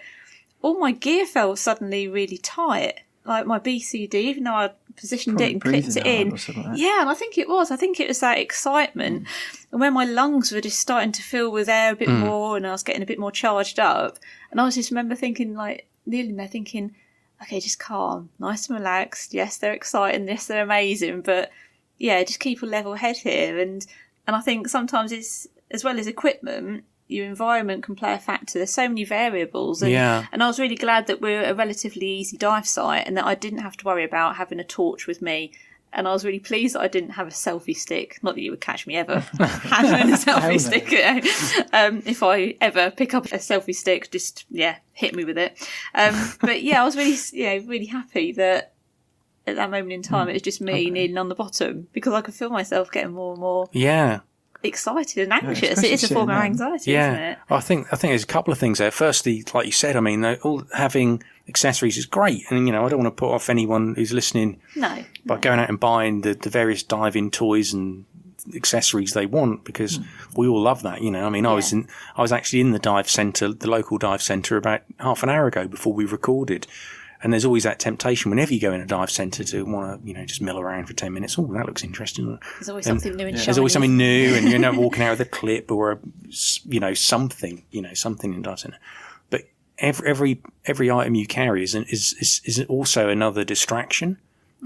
B: all my gear felt suddenly really tight. Like my BCD, even though I positioned it and clipped it in. Yeah, and I think it was that excitement. And when my lungs were just starting to fill with air a bit more and I was getting a bit more charged up. And I just remember thinking, like, nearly there thinking, okay, just calm, nice and relaxed. Yes, they're exciting. Yes, they're amazing. But yeah, just keep a level head here. And I think sometimes it's, as well as equipment, your environment can play a factor. There's so many variables. And I was really glad that we're a relatively easy dive site and that I didn't have to worry about having a torch with me. And I was really pleased that I didn't have a selfie stick. Not that you would catch me ever having a selfie stick. If I ever pick up a selfie stick, just, hit me with it. But I was really, really happy that at that moment in time, it was just me kneeling on the bottom because I could feel myself getting more and more excited and anxious. It is a form of anxiety, isn't it?
D: I think there's a couple of things there. Firstly, like you said, I mean, all having accessories is great, and I don't want to put off anyone who's listening by going out and buying the various diving toys and accessories they want, because we all love that. I mean, I was actually in the dive centre, the local dive centre, about half an hour ago before we recorded. And there's always that temptation whenever you go in a dive centre to want to, just mill around for 10 minutes. Oh, that looks interesting.
B: There's always something new and shiny.
D: There's always something new, and you're walking out with a clip or something in a dive centre. But every item you carry is also another distraction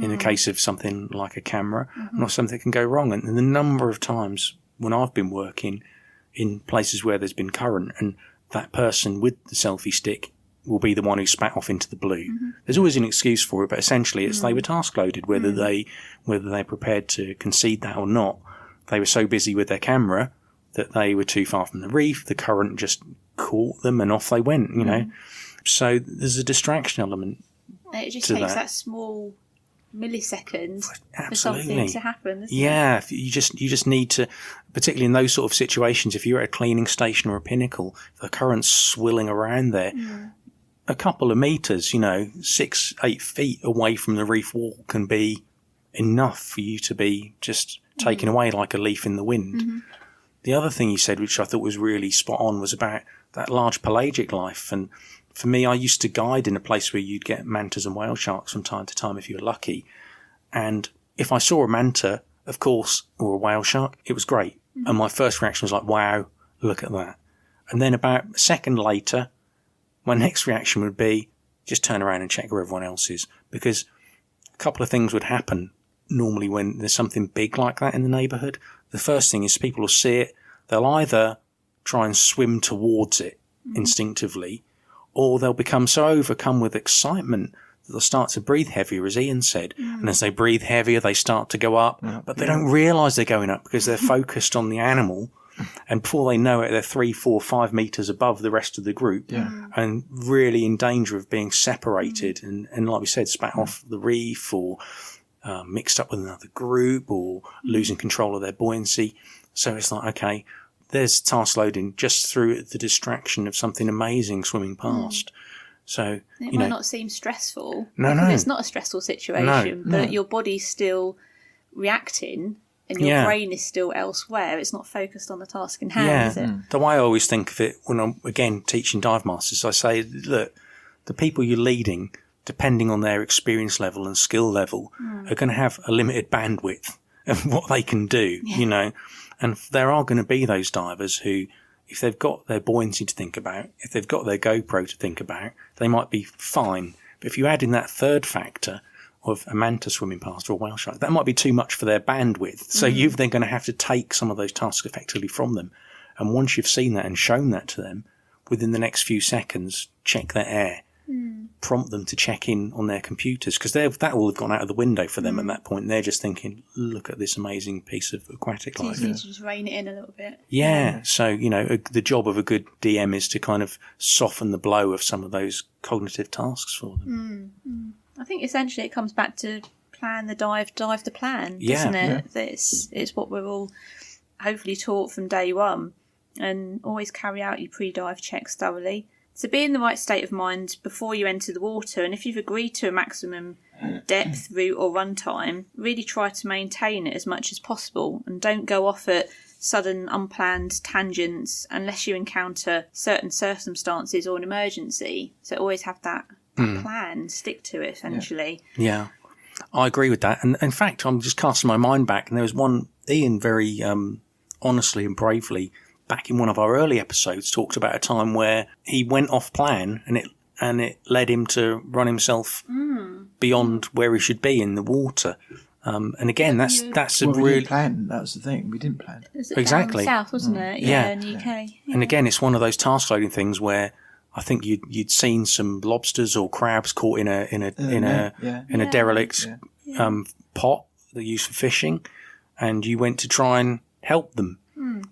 D: in the case of something like a camera, not something that can go wrong. And the number of times when I've been working in places where there's been current and that person with the selfie stick will be the one who spat off into the blue. There's always an excuse for it, but essentially it's they were task loaded, whether they're prepared to concede that or not. They were so busy with their camera that they were too far from the reef. The current just caught them and off they went, you know. So there's a distraction element.
B: It just
D: to
B: takes that small millisecond
D: Absolutely.
B: for something to happen, doesn't
D: Yeah, you just need to, particularly in those sort of situations, if you're at a cleaning station or a pinnacle, the current's swilling around there, a couple of meters, 6-8 feet away from the reef wall can be enough for you to be just taken away like a leaf in the wind. The other thing you said, which I thought was really spot on, was about that large pelagic life. And for me, I used to guide in a place where you'd get mantas and whale sharks from time to time if you were lucky. And if I saw a manta, of course, or a whale shark, it was great. And my first reaction was like, wow, look at that. And then about a second later, my next reaction would be just turn around and check where everyone else is. Because a couple of things would happen normally when there's something big like that in the neighbourhood. The first thing is people will see it. They'll either try and swim towards it instinctively, or they'll become so overcome with excitement that they'll start to breathe heavier, as Ian said. And as they breathe heavier, they start to go up. But they don't realise they're going up because they're focused on the animal. And before they know it, they're 3, 4, 5 metres above the rest of the group and really in danger of being separated and like we said, spat off the reef or mixed up with another group or losing control of their buoyancy. So it's like, okay, there's task loading just through the distraction of something amazing swimming past. So
B: it might not seem stressful.
D: No.
B: It's not a stressful situation, but your body's still reacting and your brain is still elsewhere. It's not focused on the task in hand, is it?
D: The way I always think of it when I'm, again, teaching dive masters, I say, look, the people you're leading, depending on their experience level and skill level, are going to have a limited bandwidth of what they can do, And there are going to be those divers who, if they've got their buoyancy to think about, if they've got their GoPro to think about, they might be fine. But if you add in that third factor of a manta swimming past or a whale shark, that might be too much for their bandwidth. So you've then going to have to take some of those tasks effectively from them. And once you've seen that and shown that to them, within the next few seconds, check their air. Prompt them to check in on their computers because that will have gone out of the window for them at that point. They're just thinking, look at this amazing piece of aquatic life.
B: You need to just rein it in a little bit.
D: So, the job of a good DM is to kind of soften the blow of some of those cognitive tasks for them.
B: I think essentially it comes back to plan the dive the plan, doesn't it? It's what we're all hopefully taught from day one, and always carry out your pre-dive checks thoroughly. So be in the right state of mind before you enter the water, and if you've agreed to a maximum depth, route or run time, really try to maintain it as much as possible and don't go off at sudden unplanned tangents unless you encounter certain circumstances or an emergency. So always have that plan, stick to it essentially.
D: Yeah, I agree with that. And in fact, I'm just casting my mind back and there was one, Ian very honestly and bravely back in one of our early episodes talked about a time where he went off plan and it led him to run himself beyond where he should be in the water. And again, that's a
C: we
D: really
C: didn't plan. That was the thing. We didn't plan.
D: exactly
B: Down south, wasn't it?
D: Yeah.
B: In the UK. Yeah.
D: And again, it's one of those task loading things where I think you'd seen some lobsters or crabs caught in a derelict pot that used for fishing, and you went to try and help them.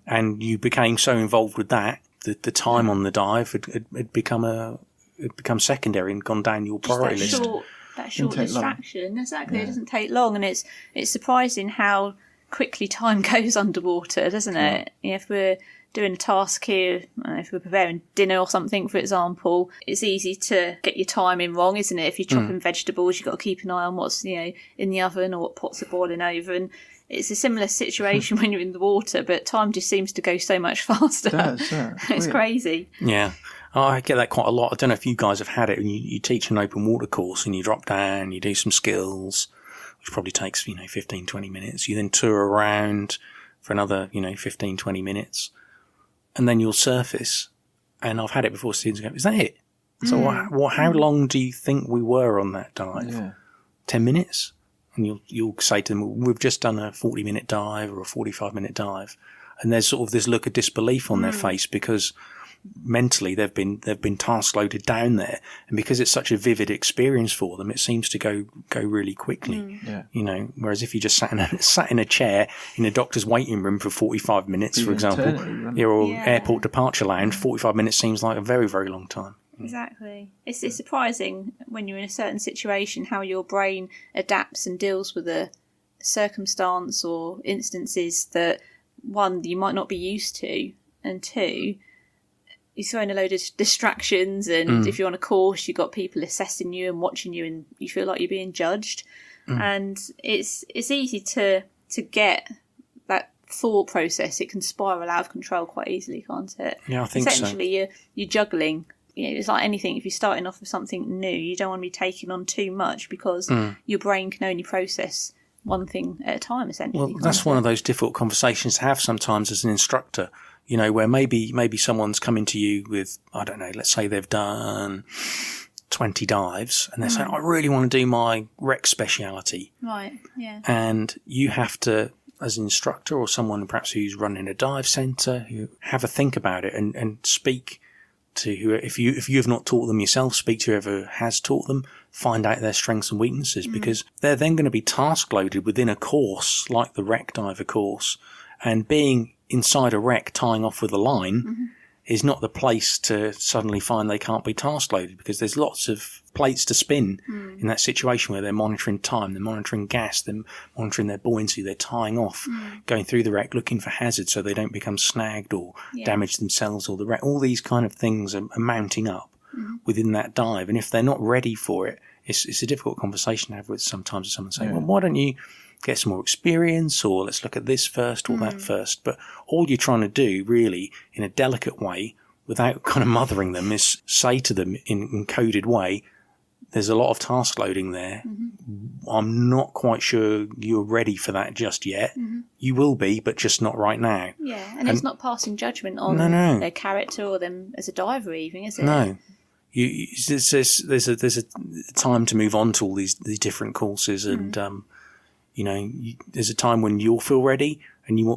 D: And you became so involved with that the time on the dive had become secondary and gone down your priority list.
B: That short distraction, exactly. Yeah. It doesn't take long, and it's surprising how quickly time goes underwater, doesn't it? If we're doing a task here, if we're preparing dinner or something, for example, it's easy to get your timing wrong, isn't it? If you're chopping vegetables, you've got to keep an eye on what's in the oven or what pots are boiling over, and it's a similar situation when you're in the water, but time just seems to go so much faster. It's crazy. Yeah.
D: Oh, I get that quite a lot. I don't know if you guys have had it when you teach an open water course and you drop down, you do some skills, which probably takes, 15, 20 minutes. You then tour around for another, 15, 20 minutes, and then you'll surface. And I've had it before, students go, is that it? So how long do you think we were on that dive?
C: Yeah.
D: 10 minutes? And you'll say to them, we've just done a 40-minute dive or a 45-minute dive. And there's sort of this look of disbelief on their face because mentally they've been task loaded down there, and because it's such a vivid experience for them, it seems to go really quickly. You know, whereas if you just sat in a chair in a doctor's waiting room for 45 minutes, for example, or airport departure lounge, 45 minutes seems like a very, very long time.
B: Exactly. It's surprising when you're in a certain situation how your brain adapts and deals with a circumstance or instances that, one, you might not be used to, and two, you're throwing a load of distractions, and if you're on a course, you've got people assessing you and watching you, and you feel like you're being judged. And it's easy to get that thought process. It can spiral out of control quite easily, can't it?
D: Yeah, I think
B: Essentially, you're juggling. You know, it's like anything. If you're starting off with something new, you don't want to be taking on too much because your brain can only process one thing at a time, essentially.
D: Well, that's one of those difficult conversations to have sometimes as an instructor. You know, where maybe someone's coming to you with, I don't know, let's say they've done 20 dives and they're saying, I really want to do my rec speciality.
B: Right, yeah.
D: And you have to, as an instructor or someone perhaps who's running a dive centre, you have a think about it and speak to who, if you have not taught them yourself, speak to whoever has taught them, find out their strengths and weaknesses, because they're then going to be task loaded within a course like the rec diver course, and being inside a wreck tying off with a line is not the place to suddenly find they can't be task loaded, because there's lots of plates to spin in that situation where they're monitoring time, they're monitoring gas, they're monitoring their buoyancy, they're tying off, going through the wreck, looking for hazards so they don't become snagged or damage themselves or the wreck. All these kind of things are mounting up within that dive. And if they're not ready for it, it's a difficult conversation to have with sometimes with someone saying, well, why don't you get some more experience, or let's look at this first or that first. But all you're trying to do really in a delicate way without kind of mothering them is say to them in an encoded way, there's a lot of task loading there. I'm not quite sure you're ready for that just yet. You will be, but just not right now.
B: Yeah, and it's not passing judgment on their character or them as a diver even, is it?
D: No. There's a time to move on to all these different courses, and you know, there's a time when you'll feel ready,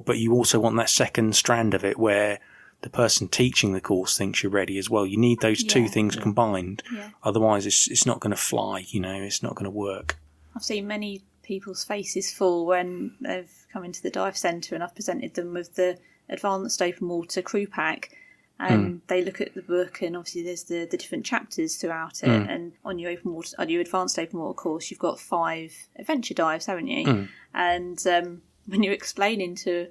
D: but you also want that second strand of it where the person teaching the course thinks you're ready as well. You need those two things combined. Otherwise, it's not going to fly. You know, it's not going to work.
B: I've seen many people's faces fall when they've come into the dive centre, and I've presented them with the advanced open water crew pack. And they look at the book, and obviously there's the different chapters throughout it. And on your advanced open water course, you've got 5 adventure dives, haven't you? And when you're explaining to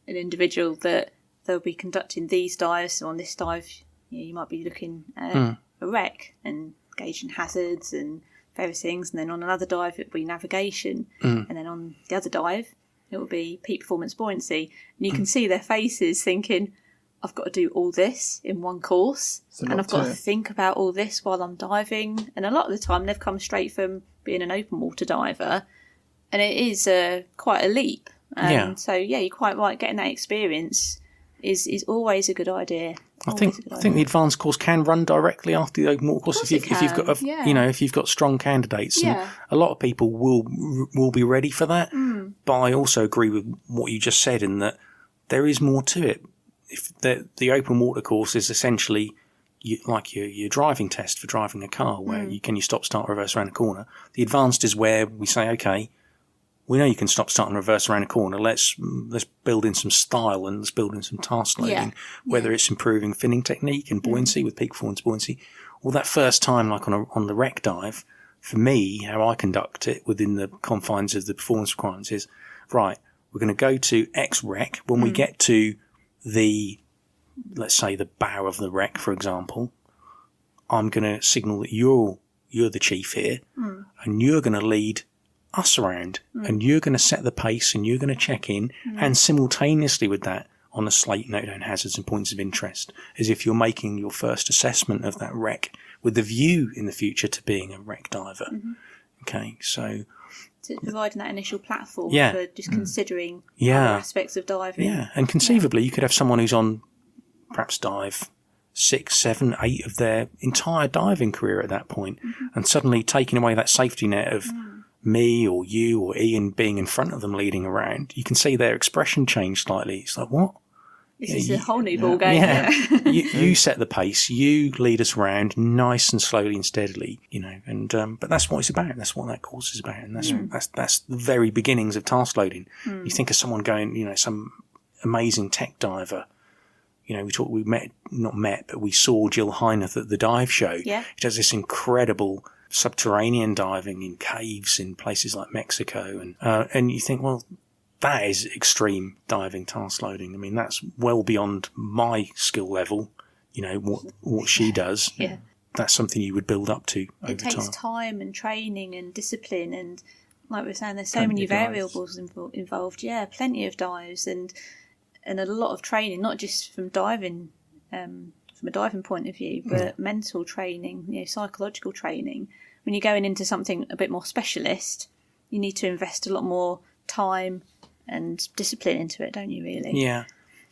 B: an individual that they'll be conducting these dives, so on this dive, you might be looking at a wreck and gauging hazards and various things, and then on another dive it will be navigation, and then on the other dive it will be peak performance buoyancy, and you can see their faces thinking, I've got to do all this in one course, and I've got to think about all this while I'm diving. And a lot of the time they've come straight from being an open water diver, and it is quite a leap. So you're quite right, getting that experience is always a good idea.
D: I think the advanced course can run directly after the open water course if you've got if you've got strong candidates. And a lot of people will be ready for that. But I also agree with what you just said in that there is more to it. If the open water course is essentially like your driving test for driving a car, where you stop, start, reverse around a corner. The advanced is where we say, okay, we know you can stop, start, and reverse around a corner. Let's build in some style and let's build in some task loading, whether it's improving finning technique and buoyancy with peak performance buoyancy. Well, that first time, like on the wreck dive, for me, how I conduct it within the confines of the performance requirements is, right, we're going to go to X wreck. When we get to let's say the bow of the wreck, for example, I'm going to signal that you're the chief here, and you're going to lead us around, and you're going to set the pace, and you're going to check in, and simultaneously with that, on a slate, note down hazards and points of interest, as if you're making your first assessment of that wreck with the view in the future to being a wreck diver. Okay, so
B: to providing that initial platform for just considering other aspects of diving.
D: Yeah, and conceivably you could have someone who's on perhaps dive 6, 7, 8 of their entire diving career at that point. And suddenly taking away that safety net of me or you or Ian being in front of them leading around, you can see their expression change slightly. It's like, what?
B: This is a whole new ball game.
D: Yeah. you set the pace, you lead us around nice and slowly and steadily, and but that's what it's about. That's what that course is about. And that's the very beginnings of task loading. You think of someone going, some amazing tech diver. We saw Jill Heineth at the dive show.
B: Yeah.
D: She does this incredible subterranean diving in caves in places like Mexico. And you think, well, that is extreme diving task loading. I mean, that's well beyond my skill level, what she does.
B: Yeah.
D: That's something you would build up to over time.
B: It takes time and training and discipline, and like we were saying, there's so many variables involved. Yeah, plenty of dives and a lot of training, not just from diving, from a diving point of view, but mental training, psychological training. When you're going into something a bit more specialist, you need to invest a lot more time and discipline into it, don't you, really?
D: Yeah.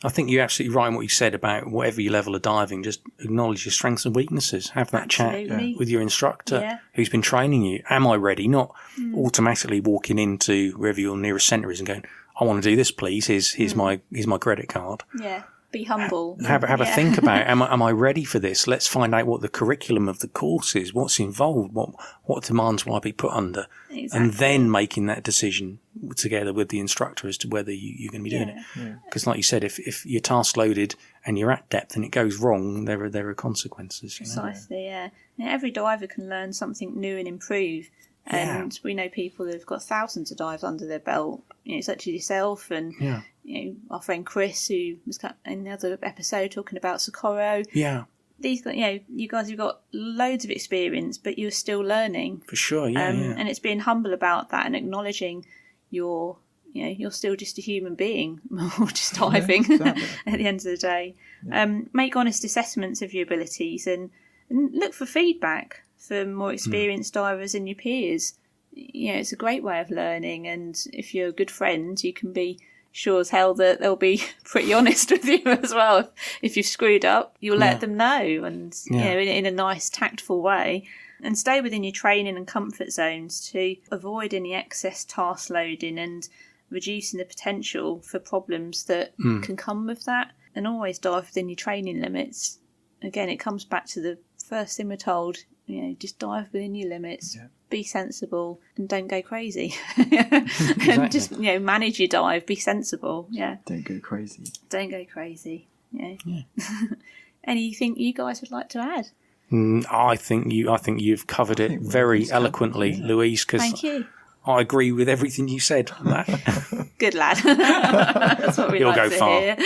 D: I think you're absolutely right in what you said about whatever your level of diving, just acknowledge your strengths and weaknesses. Have that chat with your instructor who's been training you. Am I ready? Not automatically walking into wherever your nearest centre is and going, I want to do this, please. Here's my credit card.
B: Yeah. Be humble.
D: Have a think about, am I ready for this? Let's find out what the curriculum of the course is, what's involved, what demands will I be put under, and then making that decision together with the instructor as to whether you're going to be doing it. Because like you said, if you're task loaded and you're at depth and it goes wrong, there are consequences.
B: Precisely, yeah. Every diver can learn something new and improve. And we know people who've got thousands of dives under their belt, such as yourself and our friend Chris, who was in the other episode talking about Socorro.
D: Yeah.
B: These, you guys have got loads of experience, but you're still learning.
D: For sure,
B: And it's being humble about that and acknowledging you're still just a human being, or just diving at the end of the day. Make honest assessments of your abilities and look for feedback from more experienced divers and your peers. It's a great way of learning, and if you're a good friend, you can be sure as hell that they'll be pretty honest with you as well. If you've screwed up, you'll let them know, and in a nice, tactful way. And stay within your training and comfort zones to avoid any excess task loading and reducing the potential for problems that can come with that. And always dive within your training limits. Again, it comes back to the first thing we're told, just dive within your limits, be sensible, and don't go crazy. And just, manage your dive, be sensible. Yeah.
C: Don't go crazy.
B: Anything you guys would like to add?
D: I think you've covered it very eloquently, Louise, because
B: thank you.
D: I agree with everything you said on that.
B: Good lad. That's what we
D: You'll
B: like
D: go
B: to
D: far.
B: hear.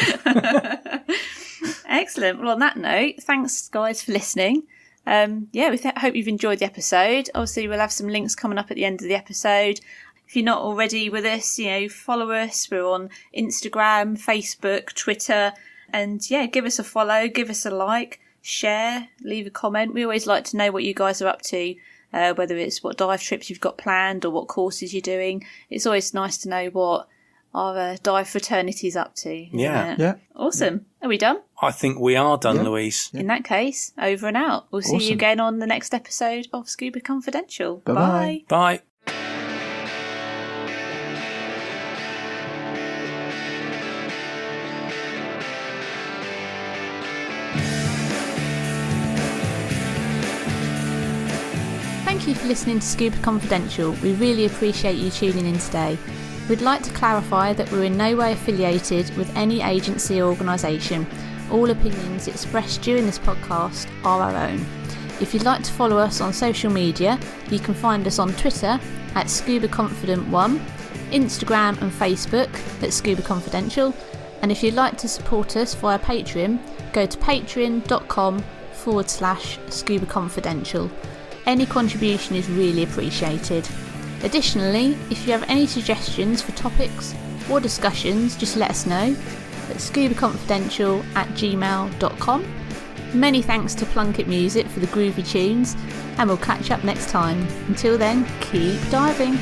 B: Excellent. Well, on that note, thanks guys for listening. We hope you've enjoyed the episode. Obviously, we'll have some links coming up at the end of the episode. If you're not already with us, follow us. We're on Instagram, Facebook, Twitter, and give us a follow, give us a like, share, leave a comment. We always like to know what you guys are up to, whether it's what dive trips you've got planned or what courses you're doing. It's always nice to know what our dive fraternity's up to.
D: Yeah.
B: Awesome. Are we done?
D: I think we are done, Louise.
B: In that case, over and out. We'll see you again on the next episode of Scuba Confidential.
C: Bye-bye.
D: Bye.
B: Thank you for listening to Scuba Confidential. We really appreciate you tuning in today. We'd like to clarify that we're in no way affiliated with any agency or organisation. All opinions expressed during this podcast are our own. If you'd like to follow us on social media, you can find us on Twitter at ScubaConfident1, Instagram and Facebook at Scuba Confidential, and if you'd like to support us via Patreon, go to patreon.com/Scuba Confidential. Any contribution is really appreciated. Additionally, if you have any suggestions for topics or discussions, just let us know at scubaconfidential@gmail.com. Many thanks to Plunkett Music for the groovy tunes, and we'll catch up next time. Until then, keep diving.